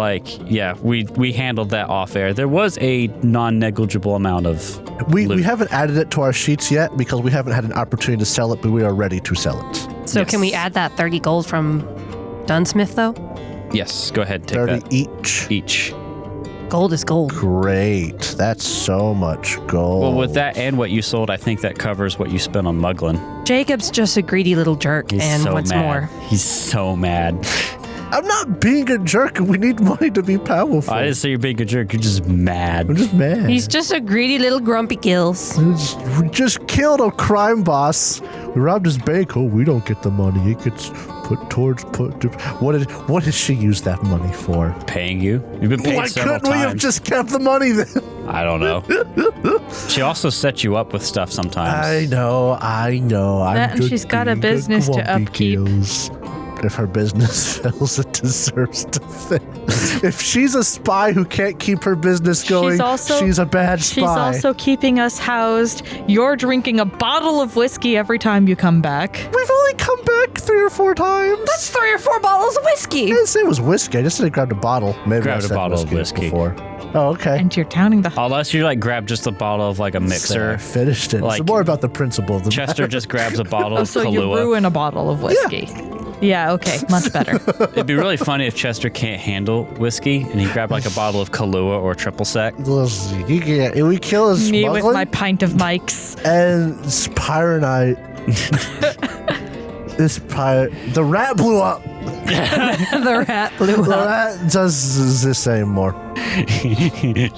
we handled that off air. There was a non-negligible amount of We loot. haven't added it to our sheets yet because we haven't had an opportunity to sell it, but we are ready to sell it. So Yes. can we add that 30 gold from Dunsmith, though? Yes. Go ahead. Take 30 that. each. Each. Gold is gold. Great. That's so much gold. Well, with that and what you sold, I think that covers what you spent on Mugland. Jacob's just a greedy little jerk, He's and so what's mad. more. He's so mad. I'm not being a jerk. We need money to be powerful. I didn't say you're being a jerk. You're just mad. I'm just mad. He's just a greedy little grumpy gills. We just killed a crime boss. We robbed his bank. Oh, we don't get the money. It gets what did she use that money for? Paying you? You've been paid Why several couldn't we have times. just kept the money then? I don't know. She also sets you up with stuff sometimes. I know. I'm That and just she's got a being business to grumpy upkeep. gills. If her business fails, it deserves to fail. If she's a spy who can't keep her business going, she's a bad spy. She's also keeping us housed. You're drinking a bottle of whiskey every time you come back. We've only come back 3 or 4 times. That's 3 or 4 bottles of whiskey. I didn't say it was whiskey. I just said I grabbed a bottle. Maybe Grabbed I a said bottle of whiskey. before. Oh, okay. And you're downing the... Unless you grab just a bottle of a So I mixer. finished it. Like, it's more about the principle of the Chester just grabs a bottle Oh, of so Kahlua. you ruin a bottle of whiskey. Yeah, okay. Much better. It'd be really funny if Chester can't handle whiskey and he grabbed a bottle of Kahlua or triple sec. We kill his Me with smuggling my pint of Mike's. and Pyronite. The rat blew up. The rat blew The up. rat does the same more.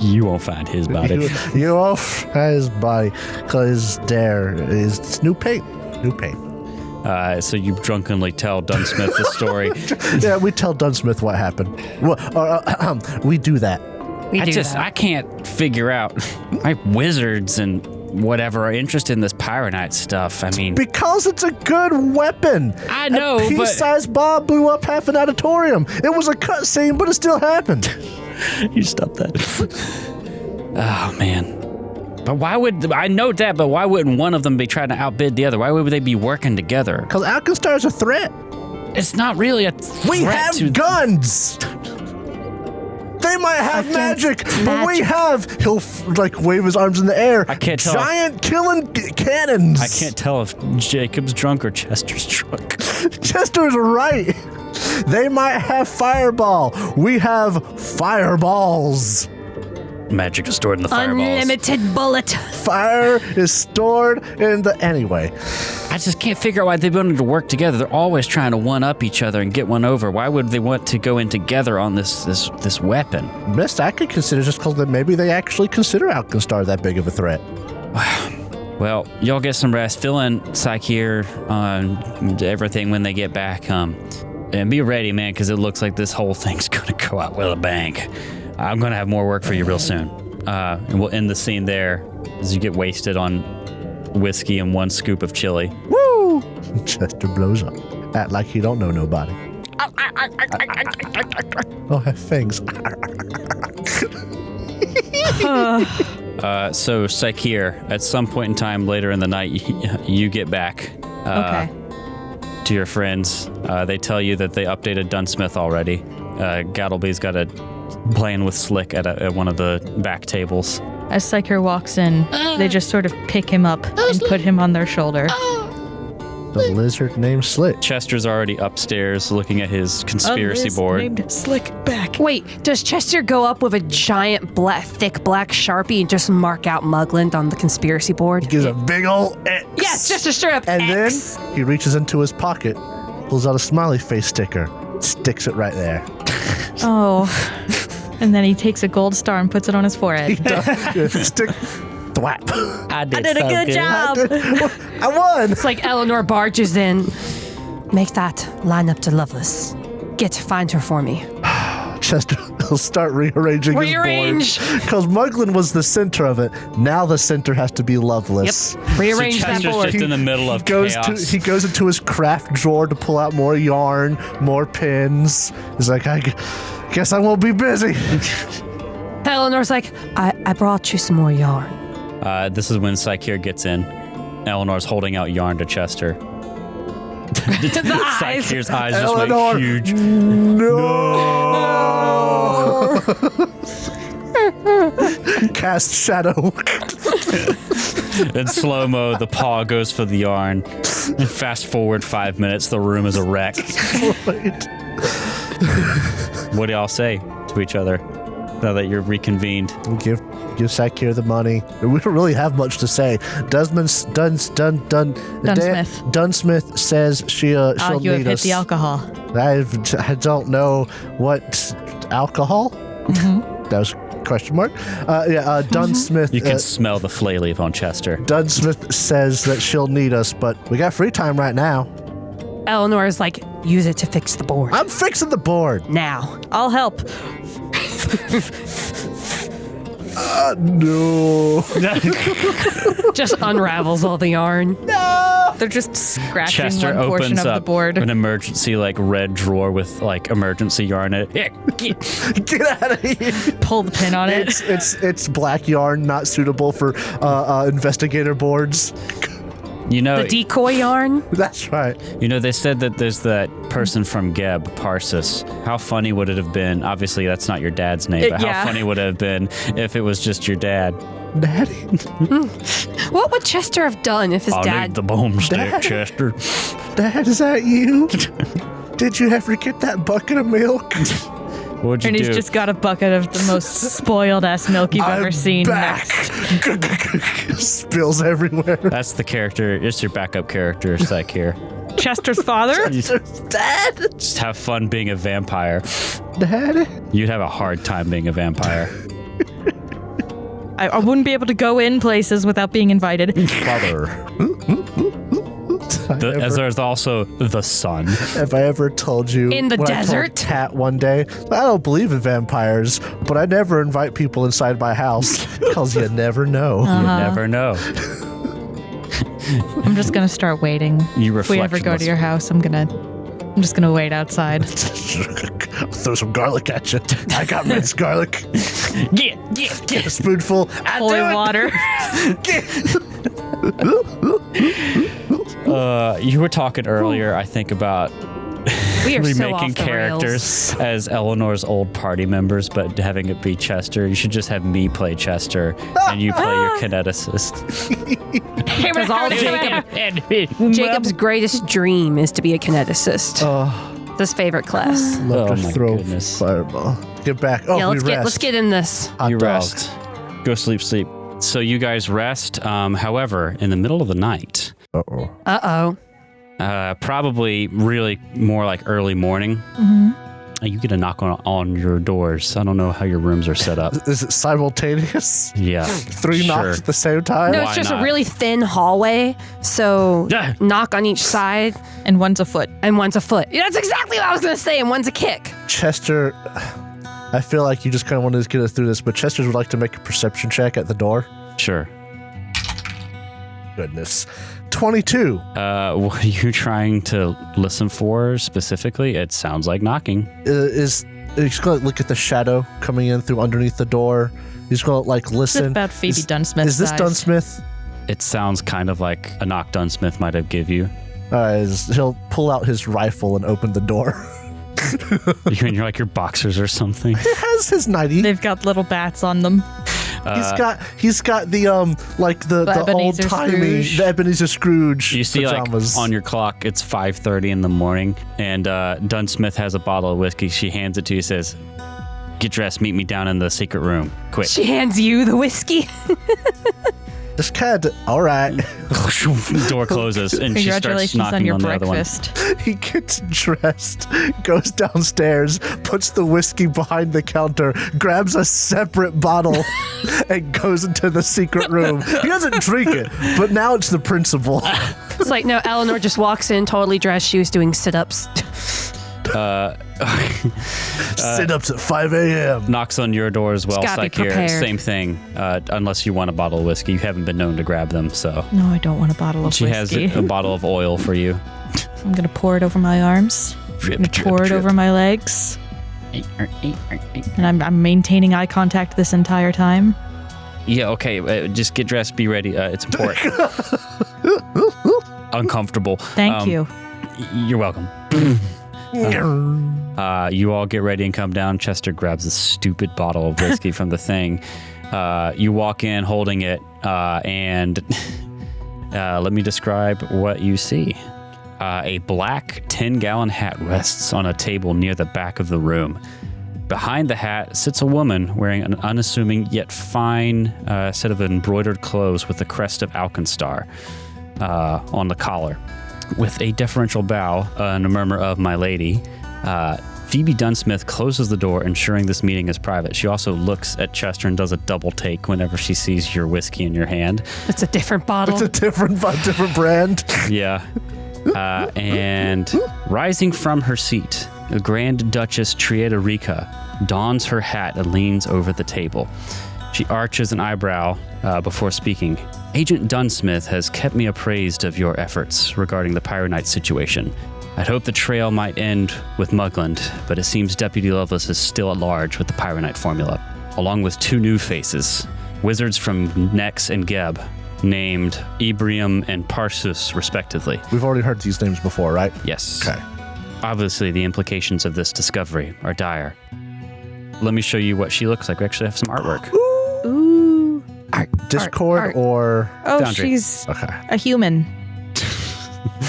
You won't find his body. You off his body because there is new paint. So you drunkenly tell Dunsmith the story. Yeah, we tell Dunsmith what happened. We do that. I can't figure out why wizards and whatever are interested in this Pyronite stuff. I mean, Because it's a good weapon. I know, A but pea-sized bomb blew up half an auditorium. It was a cutscene, but it still happened. you stop that. Oh man. But why would I know that? But why wouldn't one of them be trying to outbid the other? Why would they be working together? Because Alkenstar is a threat. It's not really a threat. We have guns. They might have magic, but we have. He'll wave his arms in the air. I can't tell. Giant killing cannons. I can't tell if Jacob's drunk or Chester's drunk. Chester's right. They might have fireball. We have fireballs. Magic is stored in the fireballs. Unlimited bullet. Fire is stored in the... Anyway. I just can't figure out why they wanted to work together. They're always trying to one-up each other and get one over. Why would they want to go in together on this weapon? Best I could consider just because maybe they actually consider Alkenstar that big of a threat. Well, y'all get some rest. Fill in Psyche here on everything when they get back. And be ready, man, because it looks like this whole thing's going to go out with a bang. I'm going to have more work for you real soon. And we'll end the scene there as you get wasted on whiskey and 1 scoop of chili. Woo! Chester blows up. Act like he don't know nobody. Oh, have fangs. So, Psycheer, at some point in time later in the night, you get back to your friends. They tell you that they updated Dunsmith already. Gattleby's got a playing with Slick at one of the back tables. As Psyker walks in, they just sort of pick him up and put him on their shoulder. The lizard named Slick. Chester's already upstairs looking at his conspiracy board. Named Slick back. Wait, does Chester go up with a giant thick black Sharpie and just mark out Mugland on the conspiracy board? He gives a big old X. Yes, just a straight up And X. then he reaches into his pocket, pulls out a smiley face sticker, sticks it right there. Oh. And then he takes a gold star and puts it on his forehead. Stick. Thwap. I did a good job. I won. It's like Eleanor barges in. Make that line up to Loveless. Find her for me. Chester will start rearranging his board. Because Mugland was the center of it. Now the center has to be Loveless. Yep. Rearrange so that Chester's board. just in the middle of chaos. He goes into his craft drawer to pull out more yarn, more pins. He's like, I guess I won't be busy. Eleanor's like, I brought you some more yarn. This is when Psycheer gets in. Eleanor's holding out yarn to Chester. Psycheer's eyes just Eleanor, went huge. No! Cast shadow. In slow-mo, the paw goes for the yarn. And fast forward 5 minutes, the room is a wreck. What do y'all say to each other now that you're reconvened? Give Psycheer the money. We don't really have much to say. Dunsmith says she'll You have need hit us. the alcohol. I don't know what alcohol. Mm-hmm. That was question mark. Dunsmith. You can smell the flay leaf on Chester. Dunsmith says that she'll need us, but we got free time right now. Eleanor is like, use it to fix the board. I'm fixing the board. Now. I'll help. No. Just unravels all the yarn. They're just scratching Chester one portion opens of the up board. an emergency red drawer with emergency yarn in it. Get out of here. Pull the pin on it. It's black yarn, not suitable for investigator boards. You know, The decoy yarn. That's right. you know, they said that there's that person from Geb, Parsis. How funny would it have been? Obviously, that's not your dad's name, but Yeah. how funny would it have been if it was just your dad? Daddy. What would Chester have done if his I'll dad... need the boomstick, Dad. Chester. Dad, is that you? Did you ever get that bucket of milk? What'd you And do? he's just got a bucket of the most spoiled ass milk you've ever seen. Back. Spills everywhere. That's the character. It's your backup character, Psycheer. Chester's father? Dad. Just have fun being a vampire. Daddy. You'd have a hard time being a vampire. I wouldn't be able to go in places without being invited. Father. As there's also the sun. Have I ever told you In the when I told desert? Kat one day, I don't believe in vampires, but I never invite people inside my house because you never know. You never know. I'm just gonna start waiting. You If we ever go to your house, I'm just gonna wait outside. throw some garlic at you. I got minced garlic. Get a spoonful. Holy water. You were talking earlier, I think, about We are so remaking off the characters as Eleanor's old party members, but having it be Chester. You should just have me play Chester and you play your kineticist. Because all Jacob's greatest dream is to be a kineticist. It's his favorite class. Love to my throw goodness. fireball. Get back. Oh, Yeah, we let's rest. get in this. Hot You dog. rest. Go sleep. So you guys rest. However, in the middle of the night, Uh-oh. probably really more like early morning, you get a knock on your doors. I don't know how your rooms are set up. Is it simultaneous? Yeah. 3 knocks at the same time? No, Why it's just not? a really thin hallway. So Yeah. knock on each side, And one's a foot. and one's a foot. Yeah, that's exactly what I was going to say. And one's a kick. Chester, I feel like you just kind of wanted to get us through this, but Chester would like to make a perception check at the door. Sure. Goodness. 22. What are you trying to listen for specifically? It sounds like knocking. He's going to look at the shadow coming in through underneath the door. He's going to like It's listen. about Phoebe Dunsmith. Is this sized. Dunsmith? It sounds kind of like a knock Dunsmith might have give you. He'll pull out his rifle and open the door. You and you're like your boxers or something. He has his 90. They've got little bats on them. He's got the like the old Ebenezer timey Scrooge. the Ebenezer Scrooge You see, pajamas. like on your clock, it's 5:30 in the morning, and Dunsmith has a bottle of whiskey. She hands it to you, says, "Get dressed, meet me down in the secret room, quick." She hands you the whiskey. This cat, all right. Door closes, and she starts Congratulations knocking on your the other one. breakfast. He gets dressed, goes downstairs, puts the whiskey behind the counter, grabs a separate bottle, and goes into the secret room. He doesn't drink it, but now it's the principal. It's like, no, Eleanor just walks in totally dressed. She was doing sit-ups. Sit-ups at 5 a.m. Knocks on your door as well. Just gotta be It's like here, prepared. same thing. Unless you want a bottle of whiskey, you haven't been known to grab them, so No, I don't want a bottle of she whiskey. has a bottle of oil for you. I'm going to pour it over my arms. I'm going to pour it over my legs. And I'm maintaining eye contact this entire time. Yeah, okay. Just get dressed. Be ready. It's important. Uncomfortable. Thank you. You're welcome. You all get ready and come down. Chester grabs a stupid bottle of whiskey from the thing. You walk in holding it, and let me describe what you see. A black 10-gallon hat rests on a table near the back of the room. Behind the hat sits a woman wearing an unassuming yet fine set of embroidered clothes with the crest of Alkenstar on the collar. With a deferential bow and a murmur of "my lady," Phoebe Dunsmith closes the door, ensuring this meeting is private. She also looks at Chester and does a double take whenever she sees your whiskey in your hand. It's a different bottle. It's a different brand. Yeah. And rising from her seat, the Grand Duchess Ricia dons her hat and leans over the table. She arches an eyebrow before speaking. "Agent Dunsmith has kept me appraised of your efforts regarding the Pyronite situation. I'd hoped the trail might end with Mugland, but it seems Deputy Loveless is still at large with the Pyronite formula, along with 2 new faces, wizards from Nex and Geb, named Ebrium and Parsus, respectively." We've already heard these names before, right? Yes. Okay. Obviously, the implications of this discovery are dire. Let me show you what she looks like. We actually have some artwork. Ooh. Discord art. or Oh, Foundry. she's okay. a human.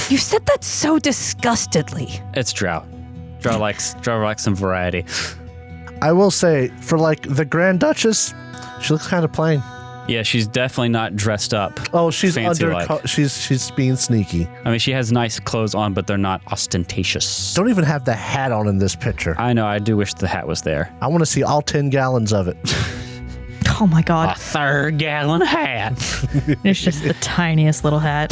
You said that so disgustedly. It's Drow. Drow likes some variety. I will say, for like the Grand Duchess, she looks kind of plain. Yeah, she's definitely not dressed up. Oh, she's fancy under. like. She's being sneaky. I mean, she has nice clothes on, but they're not ostentatious. Don't even have the hat on in this picture. I know. I do wish the hat was there. I want to see all 10 gallons of it. Oh my God. A 3-gallon hat. It's just the tiniest little hat.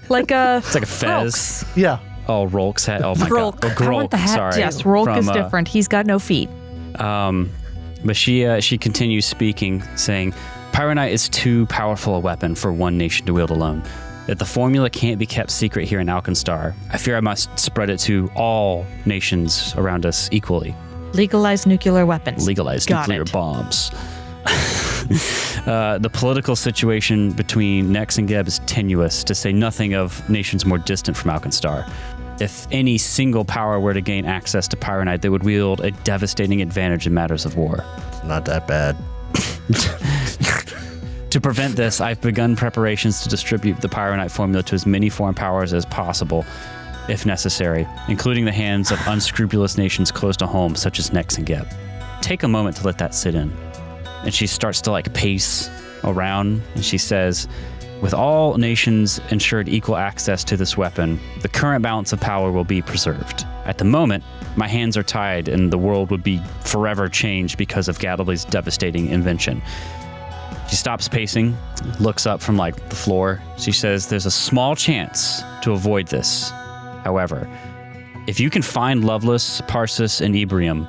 Like a. It's like a fez. Yeah. Oh, Rolk's hat. Oh my Rolk. God. Oh, I want the hat Sorry. too. Yes, Rolk From, is different. He's got no feet. But she continues speaking, saying, "Pyronite is too powerful a weapon for one nation to wield alone. If the formula can't be kept secret here in Alkenstar, I fear I must spread it to all nations around us equally. Legalize nuclear weapons. Legalize Got nuclear it. bombs. The political situation between Nex and Geb is tenuous, to say nothing of nations more distant from Alkenstar. If any single power were to gain access to Pyronite, they would wield a devastating advantage in matters of war. It's not that bad. To prevent this, I've begun preparations to distribute the Pyronite formula to as many foreign powers as possible, if necessary, including the hands of unscrupulous nations close to home, such as Nex and Geb. Take a moment to let that sit in. And she starts to pace around, and she says, with all nations ensured equal access to this weapon, the current balance of power will be preserved. At the moment, my hands are tied and the world would be forever changed because of Gattlby's devastating invention. She stops pacing, looks up from the floor. She says, there's a small chance to avoid this. However, if you can find Loveless, Parsis, and Ebrium,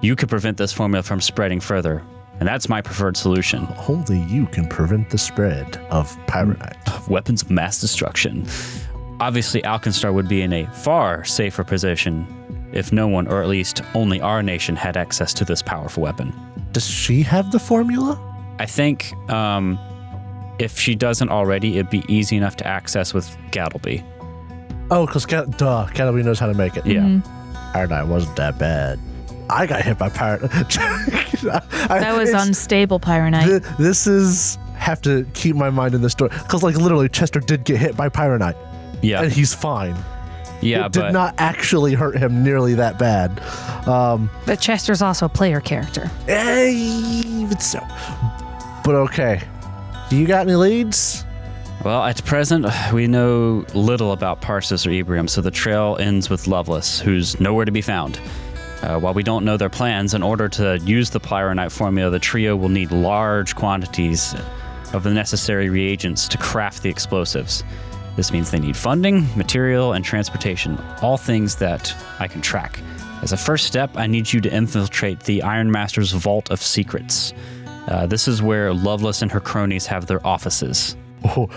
you could prevent this formula from spreading further. And that's my preferred solution. Only you can prevent the spread of Pyronite. Weapons of mass destruction. Obviously, Alkenstar would be in a far safer position if no one, or at least only our nation, had access to this powerful weapon. Does she have the formula? I think if she doesn't already, it'd be easy enough to access with Gattleby. Oh, because Gattleby knows how to make it. Yeah. Pyronite wasn't that bad. I got hit by Pyronite. That was unstable Pyronite. This is... have to keep my mind in the story. Because, literally, Chester did get hit by Pyronite. Yeah. And he's fine. Yeah, it did not actually hurt him nearly that bad. But Chester's also a player character. Even so. But okay. Do you got any leads? Well, at present, we know little about Parsis or Ebrium, so the trail ends with Loveless, who's nowhere to be found. While we don't know their plans, in order to use the Pyronite formula, the trio will need large quantities of the necessary reagents to craft the explosives. This means they need funding, material, and transportation, all things that I can track. As a first step, I need you to infiltrate the Iron Master's Vault of Secrets. This is where Loveless and her cronies have their offices. Oh,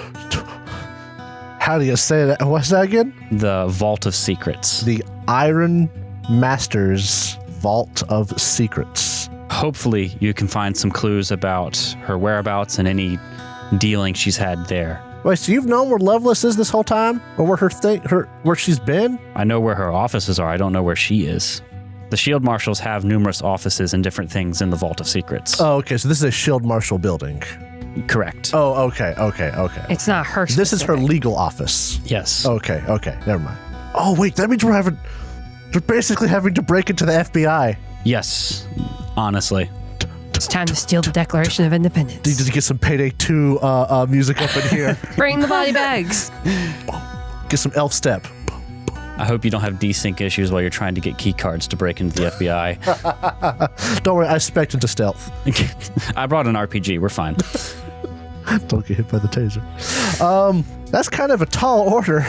how do you say that? What's that again? The Vault of Secrets. The Iron Master's Vault of Secrets. Hopefully, you can find some clues about her whereabouts and any dealing she's had there. Wait, so you've known where Loveless is this whole time? Or where where she's been? I know where her offices are. I don't know where she is. The Shield Marshals have numerous offices and different things in the Vault of Secrets. Oh, okay. So this is a Shield Marshal building. Correct. Oh, okay. It's not her specific. This is her legal office. Yes. Okay. Never mind. Oh, wait. That means we're basically having to break into the FBI. Yes. Honestly. It's time to steal the Declaration of Independence. Need to get some Payday 2 music up in here. Bring the body bags. Get some elf step. I hope you don't have desync issues while you're trying to get key cards to break into the FBI. Don't worry, I spec'd into stealth. I brought an RPG. We're fine. Don't get hit by the taser. That's kind of a tall order.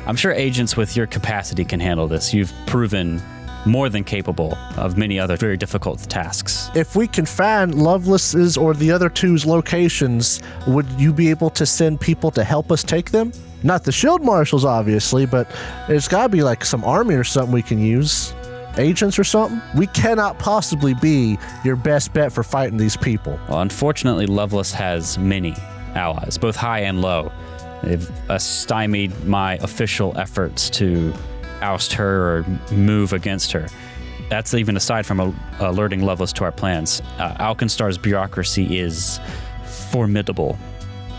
I'm sure agents with your capacity can handle this. You've proven more than capable of many other very difficult tasks. If we can find Loveless's or the other two's locations, would you be able to send people to help us take them? Not the Shield Marshals, obviously, but there's got to be some army or something we can use. Agents or something? We cannot possibly be your best bet for fighting these people. Well, unfortunately, Loveless has many allies, both high and low. They've stymied my official efforts to oust her or move against her. That's even aside from alerting Loveless to our plans. Alkenstar's bureaucracy is formidable.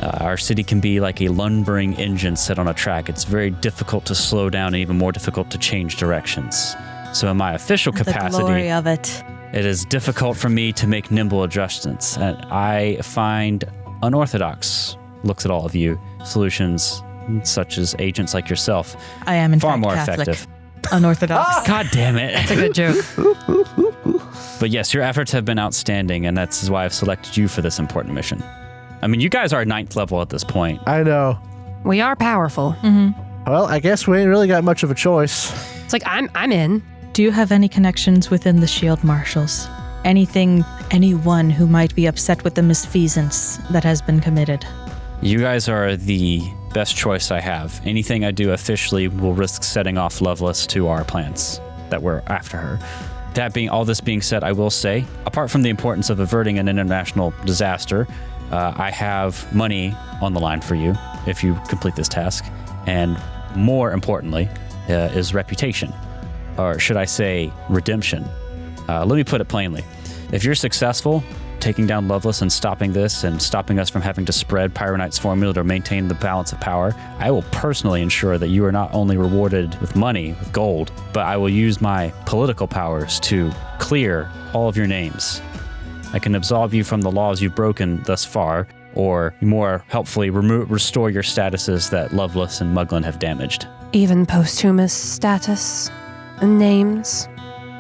Our city can be like a lumbering engine set on a track. It's very difficult to slow down and even more difficult to change directions. So in my official capacity, The glory of it. it is difficult for me to make nimble adjustments. And I find unorthodox, looks at all of you, solutions such as agents like yourself. I am in far fact more Catholic. effective. Unorthodox. God damn it. That's a good joke. But yes, your efforts have been outstanding, and that's why I've selected you for this important mission. I mean, you guys are 9th level at this point. I know. We are powerful. Well, I guess we ain't really got much of a choice. It's like I'm in. Do you have any connections within the Shield Marshals? Anyone who might be upset with the misfeasance that has been committed? You guys are the best choice I have. Anything I do officially will risk setting off Loveless to our plans that we're after her. All this being said, I will say, apart from the importance of averting an international disaster, I have money on the line for you if you complete this task. And more importantly, is reputation. Or should I say redemption? Let me put it plainly. If you're successful taking down Loveless and stopping this and stopping us from having to spread Pyronite's formula to maintain the balance of power, I will personally ensure that you are not only rewarded with money, with gold, but I will use my political powers to clear all of your names. I can absolve you from the laws you've broken thus far, or more helpfully restore your statuses that Loveless and Mugland have damaged. Even posthumous status and names?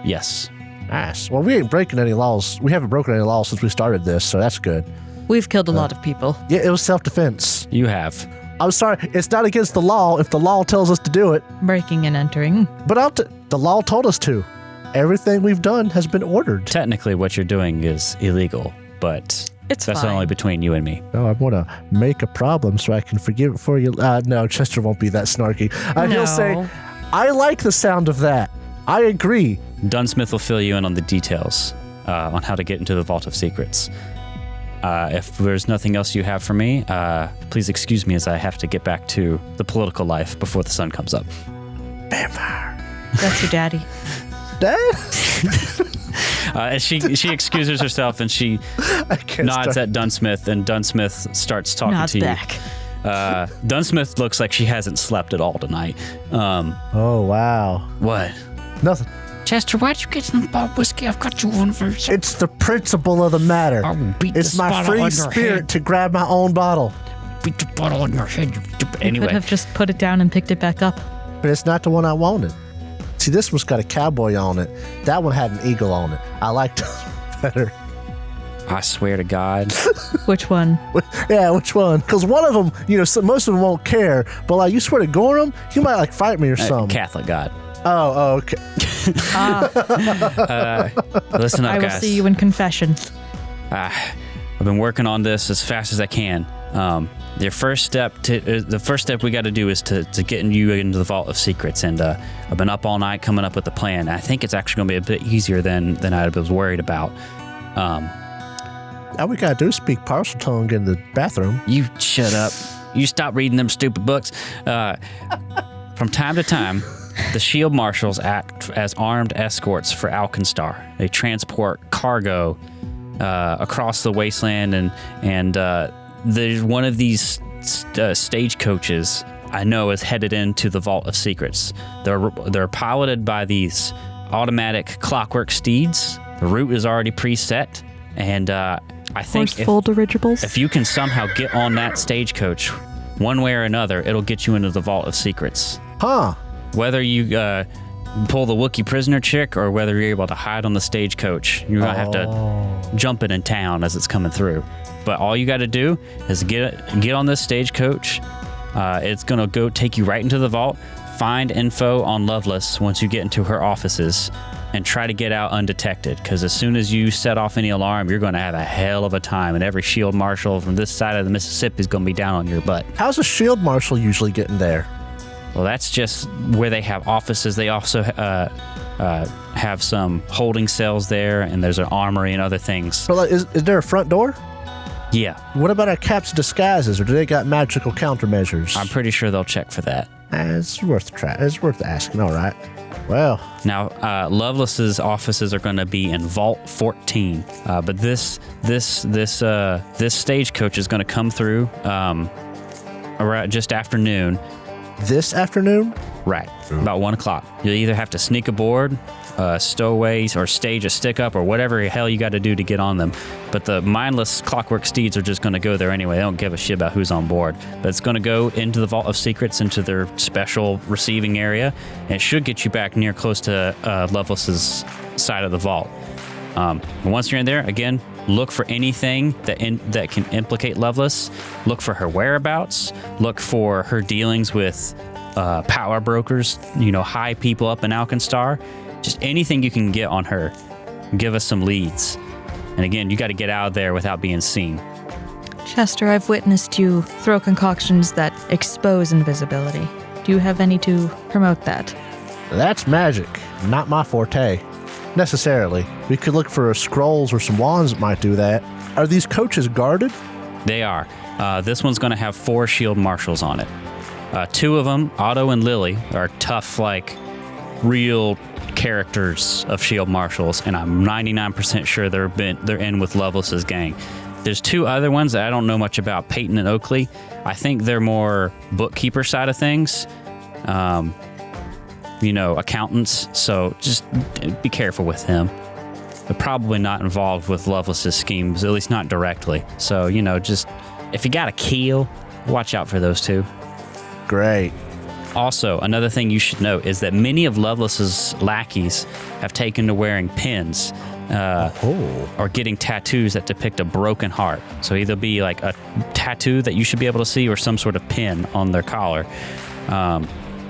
Yes. Nice. Well, we ain't breaking any laws. We haven't broken any laws since we started this, so that's good. We've killed a lot of people. Yeah, it was self-defense. You have. I'm sorry, it's not against the law if the law tells us to do it. Breaking and entering. But the law told us to. Everything we've done has been ordered. Technically, what you're doing is illegal, but It's that's fine. only between you and me. No, I want to make a problem so I can forgive it for you. No, Chester won't be that snarky. He'll say, I like the sound of that. I agree. Dunsmith will fill you in on the details on how to get into the Vault of Secrets. If there's nothing else you have for me, please excuse me as I have to get back to the political life before the sun comes up. Vampire. That's your daddy. Dad? And she excuses herself and she nods at Dunsmith, and Dunsmith starts talking Nods to you. back. Dunsmith looks like she hasn't slept at all tonight. Oh, wow. What? Nothing. Chester, why'd you get some bottled whiskey? I've got you one for some. It's the principle of the matter. I will beat It's this my bottle free on your spirit head. to grab my own bottle. Beat the bottle on your head, you stupid. You Anyway. could have just put it down and picked it back up. But it's not the one I wanted. See, this one's got a cowboy on it. That one had an eagle on it. I liked it better. I swear to God. Which one? Yeah, which one? Because one of them, most of them won't care. But like, you swear to Gorham, you might like fight me or something. Catholic God. Oh, okay. Listen up, I will guys. see you in confession. I've been working on this as fast as I can. The first step we got to do is to get you into the Vault of Secrets, and I've been up all night coming up with a plan. I think it's actually going to be a bit easier than I was worried about. All we gotta do is speak parcel tongue in the bathroom. You shut up. You stop reading them stupid books. From time to time, the Shield Marshals act as armed escorts for Alkenstar. They transport cargo across the wasteland, and there's one of these stagecoaches I know is headed into the Vault of Secrets. They're piloted by these automatic clockwork steeds. The route is already preset, and I think Forceful dirigibles. if you can somehow get on that stagecoach, one way or another, it'll get you into the Vault of Secrets. Huh. Whether you pull the Wookiee prisoner chick or whether you're able to hide on the stagecoach, you're going to have to jump it in town as it's coming through. But all you got to do is get on this stagecoach. It's going to go take you right into the vault, find info on Loveless once you get into her offices, and try to get out undetected, because as soon as you set off any alarm, you're going to have a hell of a time, and every shield marshal from this side of the Mississippi is going to be down on your butt. How's a shield marshal usually getting there? Well, that's just where they have offices. They also have some holding cells there, and there's an armory and other things. So, like, is there a front door? Yeah, What about our caps disguises, or do they got magical countermeasures? I'm pretty sure they'll check for that. It's worth a try. It's worth asking. All right. Well, Now, Loveless's offices are going to be in Vault 14, but this stagecoach is going to come through around just after noon. this afternoon? Right, about 1 o'clock. You'll either have to sneak aboard, stowaways, or stage a stick up, or whatever the hell you got to do to get on them. But the mindless clockwork steeds are just going to go there anyway. They don't give a shit about who's on board. But it's going to go into the Vault of Secrets, into their special receiving area, and it should get you back near close to Loveless's side of the vault. And once you're in there, again, look for anything that can implicate Loveless. Look for her whereabouts. Look for her dealings with power brokers, high people up in Alkenstar. Just anything you can get on her. Give us some leads. And again, you got to get out of there without being seen. Chester, I've witnessed you throw concoctions that expose invisibility. Do you have any to promote that? That's magic, not my forte. Necessarily. We could look for scrolls or some wands that might do that. Are these coaches guarded? They are. This one's going to have 4 shield marshals on it. 2 of them, Otto and Lily, are tough, like, real characters of shield marshals, and I'm 99% sure they're in with Loveless's gang. There's 2 other ones that I don't know much about, Peyton and Oakley. I think they're more bookkeeper side of things, accountants, so just be careful with them. They're probably not involved with Loveless's schemes, at least not directly. So, just if you got a kill, watch out for those 2. Great. Also, another thing you should know is that many of Loveless's lackeys have taken to wearing pins or getting tattoos that depict a broken heart. So either be like a tattoo that you should be able to see or some sort of pin on their collar.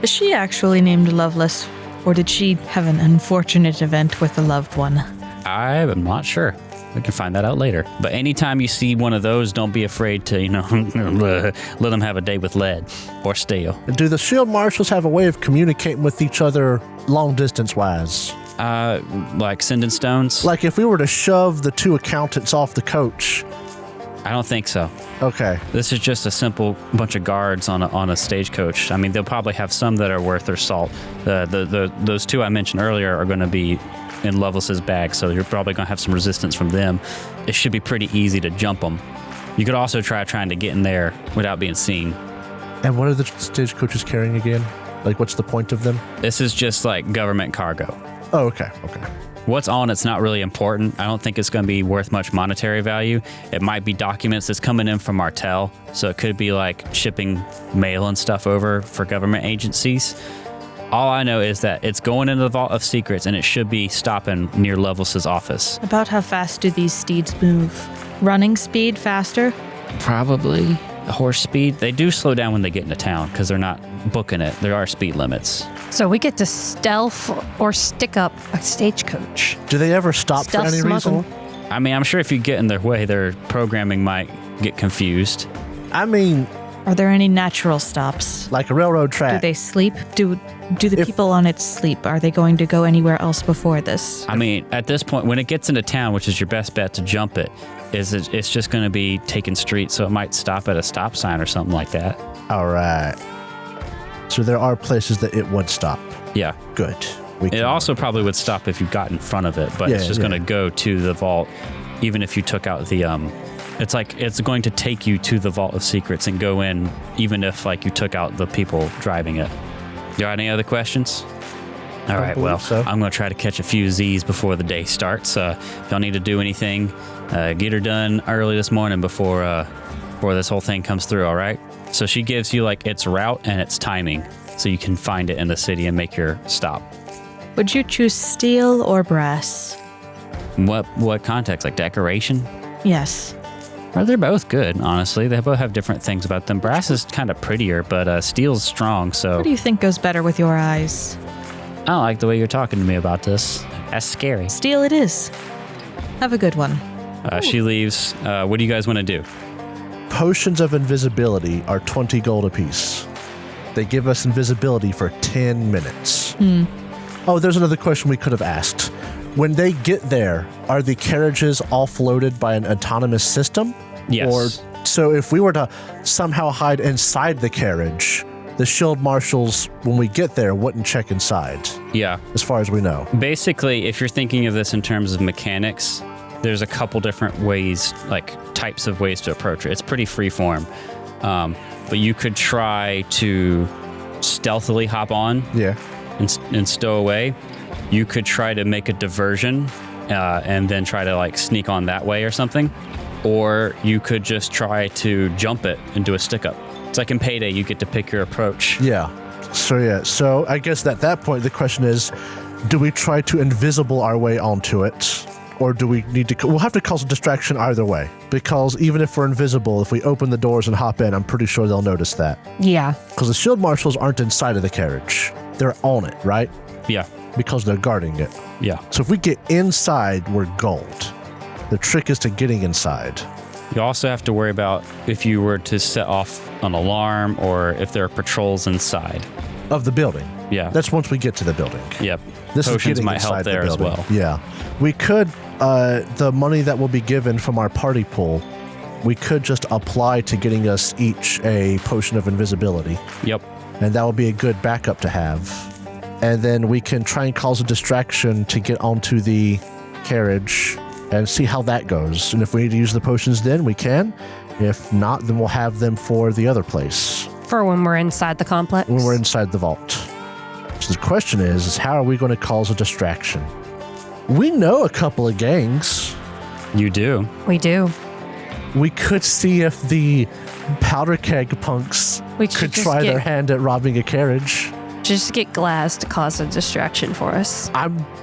Is she actually named Loveless, or did she have an unfortunate event with a loved one? I am not sure. We can find that out later. But anytime you see one of those, don't be afraid to, let them have a day with lead or steel. Do the shield marshals have a way of communicating with each other long distance wise? Like sending stones? Like if we were to shove the 2 accountants off the coach. I don't think so. Okay. This is just a simple bunch of guards on a stagecoach. I mean, they'll probably have some that are worth their salt. Those 2 I mentioned earlier are going to be in Loveless's bag, so you're probably going to have some resistance from them. It should be pretty easy to jump them. You could also trying to get in there without being seen. And what are the stagecoaches carrying again? Like, what's the point of them? This is just like government cargo. Oh, okay. What's on it's not really important. I don't think it's going to be worth much monetary value. It might be documents that's coming in from Martell, so it could be like shipping mail and stuff over for government agencies. All I know is that it's going into the Vault of Secrets, and it should be stopping near Loveless's office. About how fast do these steeds move? Running speed faster? Probably. Horse speed. They do slow down when they get into town because they're not booking it. There are speed limits. So we get to stealth or stick up a stagecoach. Do they ever stop Stealth for any smuggle. reason? I mean, I'm sure if you get in their way, their programming might get confused. I mean, Are there any natural stops? like a railroad track. Do they sleep? Do the people on it sleep? Are they going to go anywhere else before this? I mean, at this point, when it gets into town, which is your best bet to jump it, it's just going to be taking streets, so it might stop at a stop sign or something like that. All right. So there are places that it would stop. Yeah. Good. It also probably would stop if you got in front of it, but it's just going to go to the vault, even if you took out the it's going to take you to the Vault of Secrets and go in, even if like you took out the people driving it. You got any other questions? All right, well, so. I'm going to try to catch a few Z's before the day starts. If y'all need to do anything, get her done early this morning before this whole thing comes through, all right? So she gives you like its route and its timing, so you can find it in the city and make your stop. Would you choose steel or brass? What context? Like decoration? Yes. Well, they're both good, honestly. They both have different things about them. Brass is kind of prettier, but steel's strong, so... What do you think goes better with your eyes? I don't like the way you're talking to me about this. That's scary. Steel it is. Have a good one. She leaves. What do you guys want to do? Potions of invisibility are 20 gold apiece. They give us invisibility for 10 minutes. Oh, there's another question we could have asked. When they get there, are the carriages all floated by an autonomous system? Yes. Or so if we were to somehow hide inside the carriage, the shield marshals, when we get there, wouldn't check inside. Yeah. As far as we know. Basically, if you're thinking of this in terms of mechanics, there's a couple different ways, like types of ways to approach it. It's pretty freeform. But you could try to stealthily hop on and stow away. You could try to make a diversion and then try to like sneak on that way or something. Or you could just try to jump it and do a stick up. It's like in Payday, you get to pick your approach. So I guess at that point, the question is, do we try to invisible our way onto it? Or do we need to... We'll have to cause a distraction either way. Because even if we're invisible, if we open the doors and hop in, I'm pretty sure they'll notice that. Yeah. Because the shield marshals aren't inside of the carriage. They're on it, right? Yeah. Because they're guarding it. Yeah. So if we get inside, we're gold. The trick is to getting inside. You also have to worry about if you were to set off an alarm or if there are patrols inside. Of the building. Yeah. That's once we get to the building. Yep. This Potions is might help there as well. Yeah. We could, the money that will be given from our party pool, we could just apply to getting us each a potion of invisibility. Yep. And that would be a good backup to have. And then we can try and cause a distraction to get onto the carriage and see how that goes. And if we need to use the potions then, we can. If not, then we'll have them for the other place. For when we're inside the complex? When we're inside the vault. So the question is how are we going to cause a distraction? We know a couple of gangs. You do. We do. We could see if the powder keg punks could try their hand at robbing a carriage. Just get Glass to cause a distraction for us.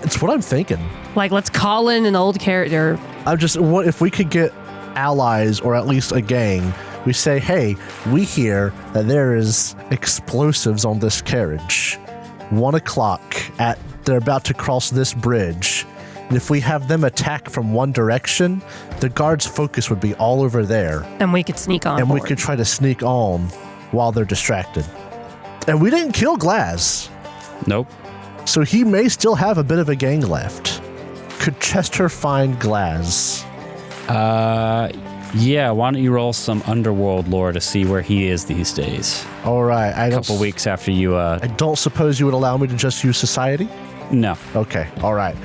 It's what I'm thinking. Like, let's call in an old character. What if we could get allies or at least a gang? We say, hey, we hear that there is explosives on this carriage. 1 o'clock they're about to cross this bridge. And if we have them attack from one direction, the guards' focus would be all over there. And we could sneak on And board. we could try to sneak on while they're distracted. And we didn't kill Glass. Nope. So he may still have a bit of a gang left. Could Chester find Glass? Yeah, why don't you roll some underworld lore to see where he is these days? All right. A couple weeks after you... I don't suppose you would allow me to just use society? No. Okay. All right.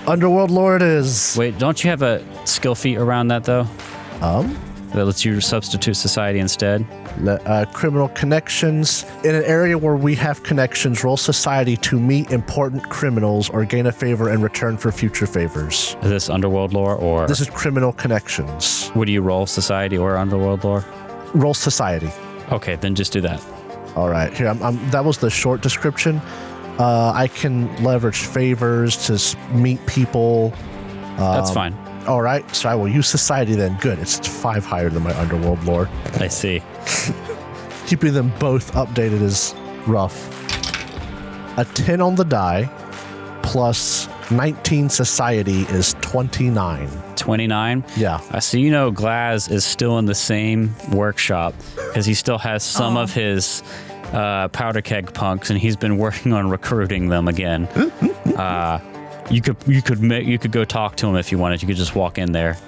Underworld lore it is. Wait, don't you have a skill feat around that, though? That lets you substitute society instead? Criminal connections. In an area where we have connections, roll society to meet important criminals or gain a favor in return for future favors. Is this underworld lore or... This is criminal connections. Would you roll society or underworld lore? Roll society. Okay, then just do that. All right. Here, that was the short description. I can leverage favors to meet people. That's fine. All right. So I will use society then. Good. It's 5 higher than my underworld lore. I see. Keeping them both updated is rough. A 10 on the die plus 19 society is 29. 29? Yeah. So you know Glaz is still in the same workshop because he still has some of his powder keg punks and he's been working on recruiting them again. You could go talk to him if you wanted. You could just walk in there.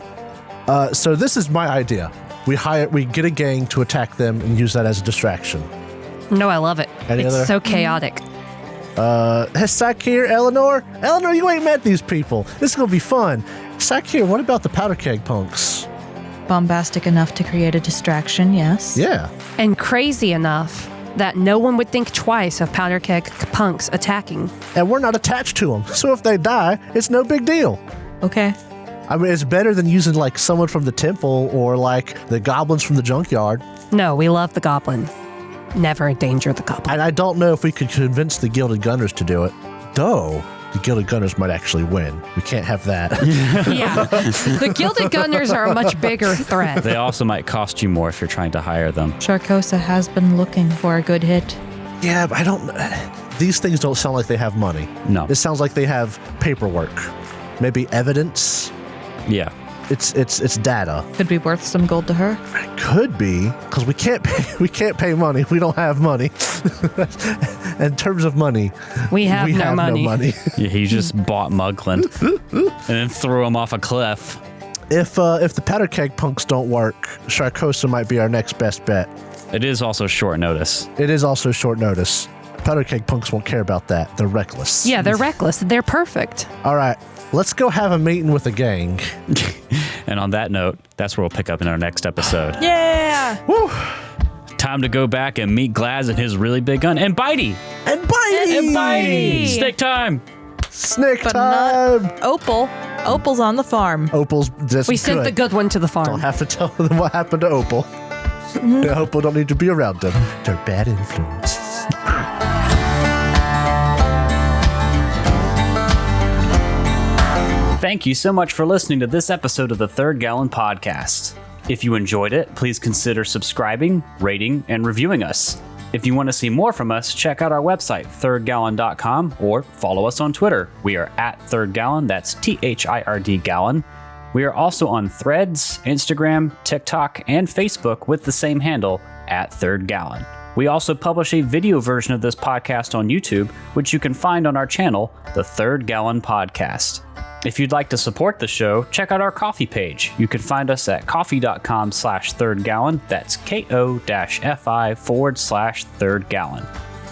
So this is my idea. We get a gang to attack them and use that as a distraction. No, I love it. It's so chaotic. Sakir, Eleanor, you ain't met these people. This is gonna be fun. Sakir, what about the powder keg punks? Bombastic enough to create a distraction, yes. Yeah. And crazy enough that no one would think twice of powder keg punks attacking. And we're not attached to them, so if they die, it's no big deal. Okay. I mean, it's better than using like someone from the temple or like the goblins from the junkyard. No, we love the goblin. Never endanger the goblin. And I don't know if we could convince the Gilded Gunners to do it, though. The Gilded Gunners might actually win. We can't have that. Yeah. The Gilded Gunners are a much bigger threat. They also might cost you more if you're trying to hire them. Charcosa has been looking for a good hit. Yeah, but I don't... These things don't sound like they have money. No. It sounds like they have paperwork. Maybe evidence. Yeah. It's data. Could be worth some gold to her. It could be, because we can't pay money. We don't have money. In terms of money, we have no money. Yeah, he just bought Mugland and then threw him off a cliff. If the powder keg punks don't work, Charcosa might be our next best bet. It is also short notice. It is also short notice. Powder keg punks won't care about that. They're reckless. Yeah, they're reckless. They're perfect. All right. Let's go have a meeting with the gang. And on that note, that's where we'll pick up in our next episode. Yeah! Woo! Time to go back and meet Glaz and his really big gun. And Bitey! And Bitey! And Bitey! Snake time! Snake But time! not Opal. Opal's on the farm. Opal's just We sent the good one to the Don't farm. have to tell them what happened to Opal. Opal don't need to be around them. They're bad influences. Thank you so much for listening to this episode of the Third Gallon Podcast. If you enjoyed it, please consider subscribing, rating, and reviewing us. If you want to see more from us, check out our website, thirdgallon.com, or follow us on Twitter. We are at Third Gallon, that's THIRD Gallon. We are also on Threads, Instagram, TikTok, and Facebook with the same handle, @ThirdGallon. We also publish a video version of this podcast on YouTube, which you can find on our channel, The Third Gallon Podcast. If you'd like to support the show, check out our Ko-fi page. You can find us at ko-fi.com/thirdgallon. That's ko-fi/thirdgallon.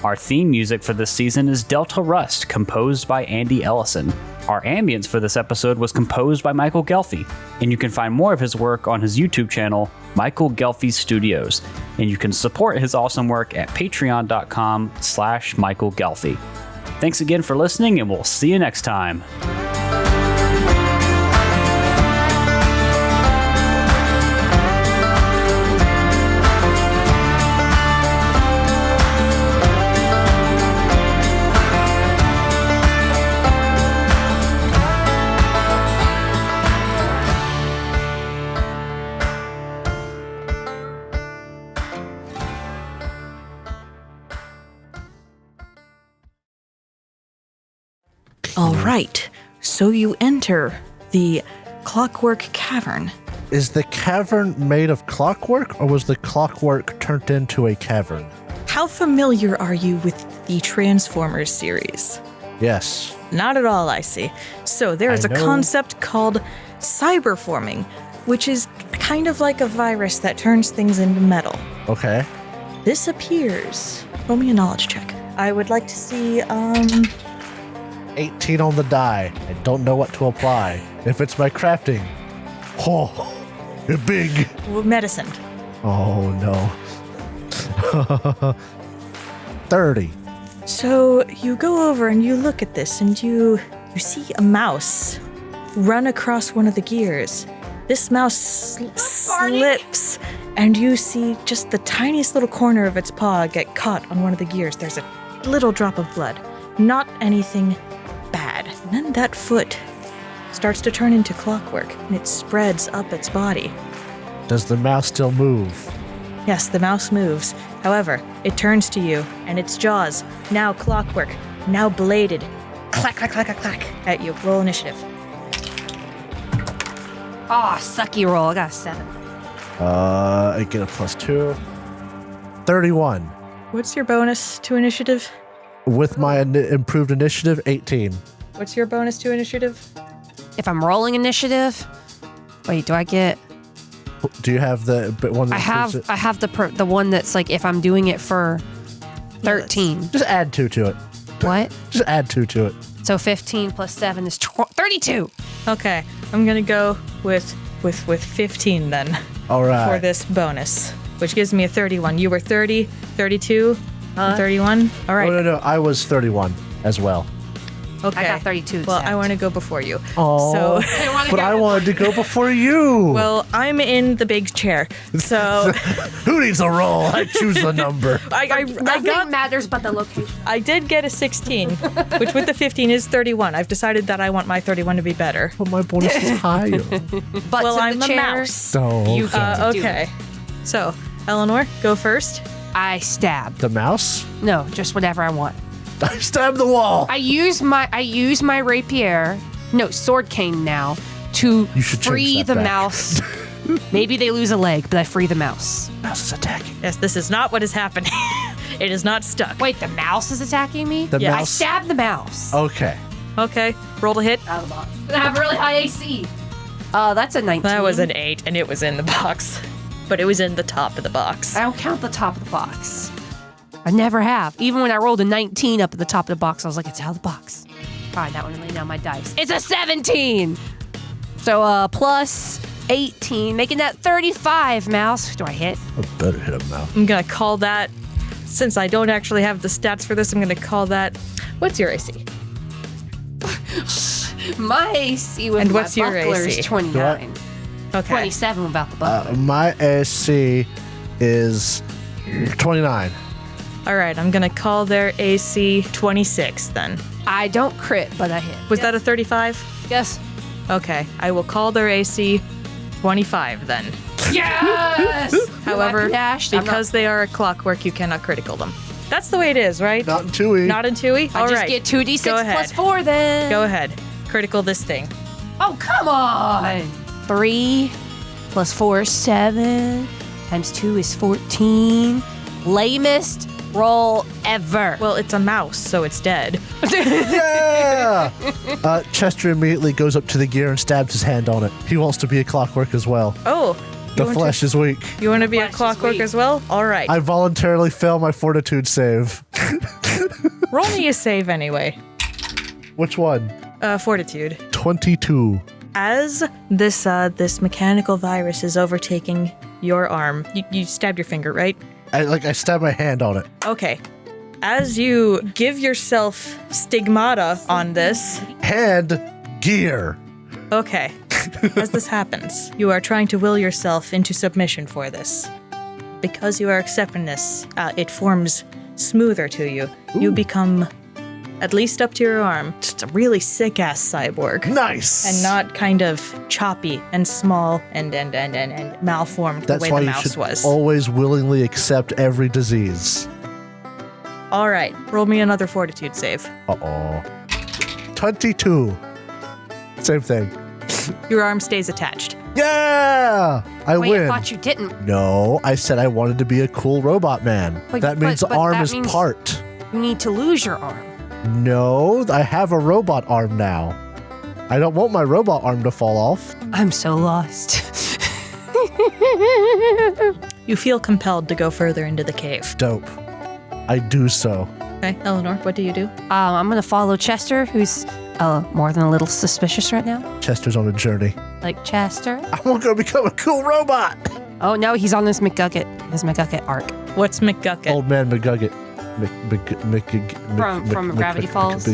Our theme music for this season is Delta Rust, composed by Andy Ellison. Our ambience for this episode was composed by Michael Ghelfi, and you can find more of his work on his YouTube channel, Michael Ghelfi Studios, and you can support his awesome work at patreon.com/Michael Ghelfi. Thanks again for listening, and we'll see you next time. All right, so you enter the Clockwork Cavern. Is the cavern made of clockwork, or was the clockwork turned into a cavern? How familiar are you with the Transformers series? Yes. Not at all, I see. So there is I a know. concept called cyberforming, which is kind of like a virus that turns things into metal. Okay. This appears. Roll me a knowledge check. I would like to see, 18 on the die. I don't know what to apply. If it's my crafting. Oh, you're big. medicine. Oh, no. 30. So you go over and you look at this and you see a mouse run across one of the gears. This mouse slips and you see just the tiniest little corner of its paw get caught on one of the gears. There's a little drop of blood. Not anything bad. And then that foot starts to turn into clockwork and it spreads up its body. Does the mouse still move? Yes, the mouse moves. However, it turns to you, and its jaws, now clockwork, now bladed, clack, clack, clack, clack, clack, at you. Roll initiative. Oh, sucky roll. I got a 7. I get a +2. 31. What's your bonus to initiative? With my improved initiative, 18. What's your bonus to initiative? If I'm rolling initiative, wait, do I get? Do you have the one that I have the one that's like if I'm doing it for 13. Just add 2 to it. What? Just add 2 to it. So 15 plus 7 is 32. Okay, I'm gonna go with 15 then All right. for this bonus, which gives me a 31. You were 30, 32, 31. All right. Oh, no, I was 31 as well. Okay. I got 32 Well, exact. I want to go before you. Oh, So, but I wanted to go before you. well, I'm in the big chair, so Who needs a roll? I choose the number. I Nothing matters but the location. I did get a 16, which with the 15 is 31. I've decided that I want my 31 to be better. But my bonus is higher. Butts Well, in I'm the a chairs. So You get to do Okay. it. So, Eleanor, go first. I stab. the mouse? No, just whatever I want. I stabbed the wall. I use my rapier, no, sword cane now, to You should change free that the back. mouse. Maybe they lose a leg, but I free the mouse. Mouse is attacking. Yes, this is not what is happening. It is not stuck. Wait, the mouse is attacking me? The Yeah. I mouse. stabbed the mouse. Okay. Okay, roll to hit. Out of the box. I have really high AC. That's a 19. That was an 8, and it was in the box. But it was in the top of the box. I don't count the top of the box. I never have. Even when I rolled a 19 up at the top of the box, I was like, it's out of the box. All right, that one laid down my dice. It's a 17. So plus 18, making that 35, mouse. Do I hit? I better hit a mouse. I'm gonna call that, since I don't actually have the stats for this, I'm gonna call that, what's your AC? My AC with And my what's your buckler AC? is 29. Okay. 27 without the buckler. My AC is 29. All right, I'm gonna call their AC 26 then. I don't crit, but I hit. Was that a 35? Yes. Okay, I will call their AC 25 then. Yes! However, dashed. I'm because they are a clockwork, you cannot critical them. That's the way it is, right? Not in 2E. Not in 2E? I All just right. get 2d6 Go ahead. plus 4 then. Go ahead. Critical this thing. Oh, come on. 3 plus 4 is 7 times 2 is 14. Lamest roll ever. Well, it's a mouse, so it's dead. Yeah! Chester immediately goes up to the gear and stabs his hand on it. He wants to be a clockwork as well. Oh. The flesh is weak. You want to be a Flesh is clockwork weak. as well? All right. I voluntarily fail my fortitude save. Roll me a save anyway. Which one? Fortitude. 22. As this mechanical virus is overtaking your arm, you stabbed your finger, right? I stab my hand on it. Okay. As you give yourself stigmata on this, Hand gear. okay. As this happens, you are trying to will yourself into submission for this. Because you are accepting this, it forms smoother to you. You become, at least up to your arm, just a really sick-ass cyborg. Nice. And not kind of choppy and small and malformed That's the way why the you mouse should was. always willingly accept every disease. All right, roll me another fortitude save. Uh-oh. 22. Same thing. Your arm stays attached. Yeah! I Wait, win. I thought you didn't. No, I said I wanted to be a cool robot man. But- that means but arm that is means- part. You need to lose your arm. No, I have a robot arm now. I don't want my robot arm to fall off. I'm so lost. You feel compelled to go further into the cave. Dope. I do so. Okay, Eleanor, what do you do? I'm going to follow Chester, who's more than a little suspicious right now. Chester's on a journey. Like Chester. I want to go become a cool robot. Oh, no, he's on his McGucket arc. What's McGucket? Old man McGucket. From Gravity Falls?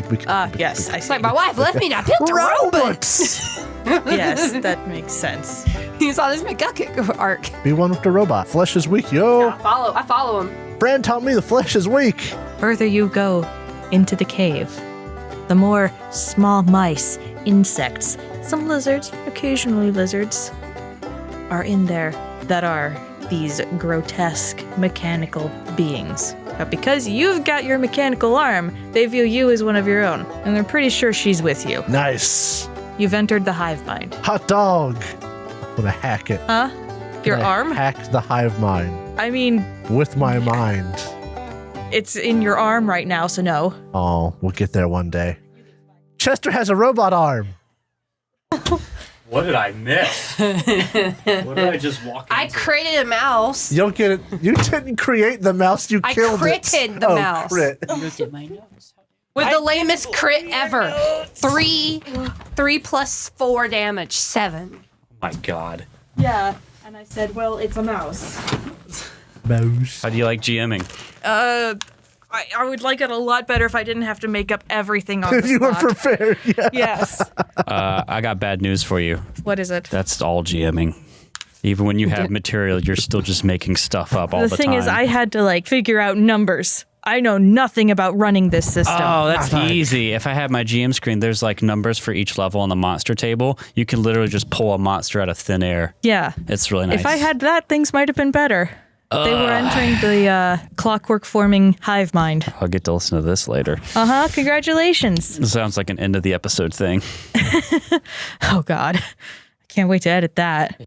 Yes, I It's see. like, my wife left me and I built a robot. Yes, that makes sense. He's on his McGucket arc. Be one with the robot. Flesh is weak, yo. I follow him. Fran taught me the flesh is weak. Further you go into the cave, the more small mice, insects, some lizards, occasionally lizards, are in there that are these grotesque mechanical beings. But because you've got your mechanical arm, they view you as one of your own, and they're pretty sure she's with you. Nice. You've entered the hive mind. Hot dog. I'm gonna hack it. Huh? Your Gonna arm? Hack the hive mind I mean, with my mind. it's in your arm right now, so no. Oh, we'll get there one day. Chester has a robot arm. What did I miss? What did I just walk into? I created a mouse. You'll get it. You didn't create the mouse. You I killed it. critted the mouse. Crit. Look at my nose. With the lamest crit ever. 3 plus 4 damage. 7. Oh my god. Yeah, and I said, well, it's a mouse. Mouse. How do you like GMing? I would like it a lot better if I didn't have to make up everything on the If you were spot. prepared, yeah. Yes. I got bad news for you. What is it? That's all GMing. Even when you have material, you're still just making stuff up all the time. The thing is, I had to figure out numbers. I know nothing about running this system. Oh, that's easy. If I had my GM screen, there's numbers for each level on the monster table. You can literally just pull a monster out of thin air. Yeah. It's really nice. If I had that, things might have been better. They were entering the clockwork forming hive mind. I'll get to listen to this later. Congratulations. It sounds like an end of the episode thing. Oh, God. I can't wait to edit that.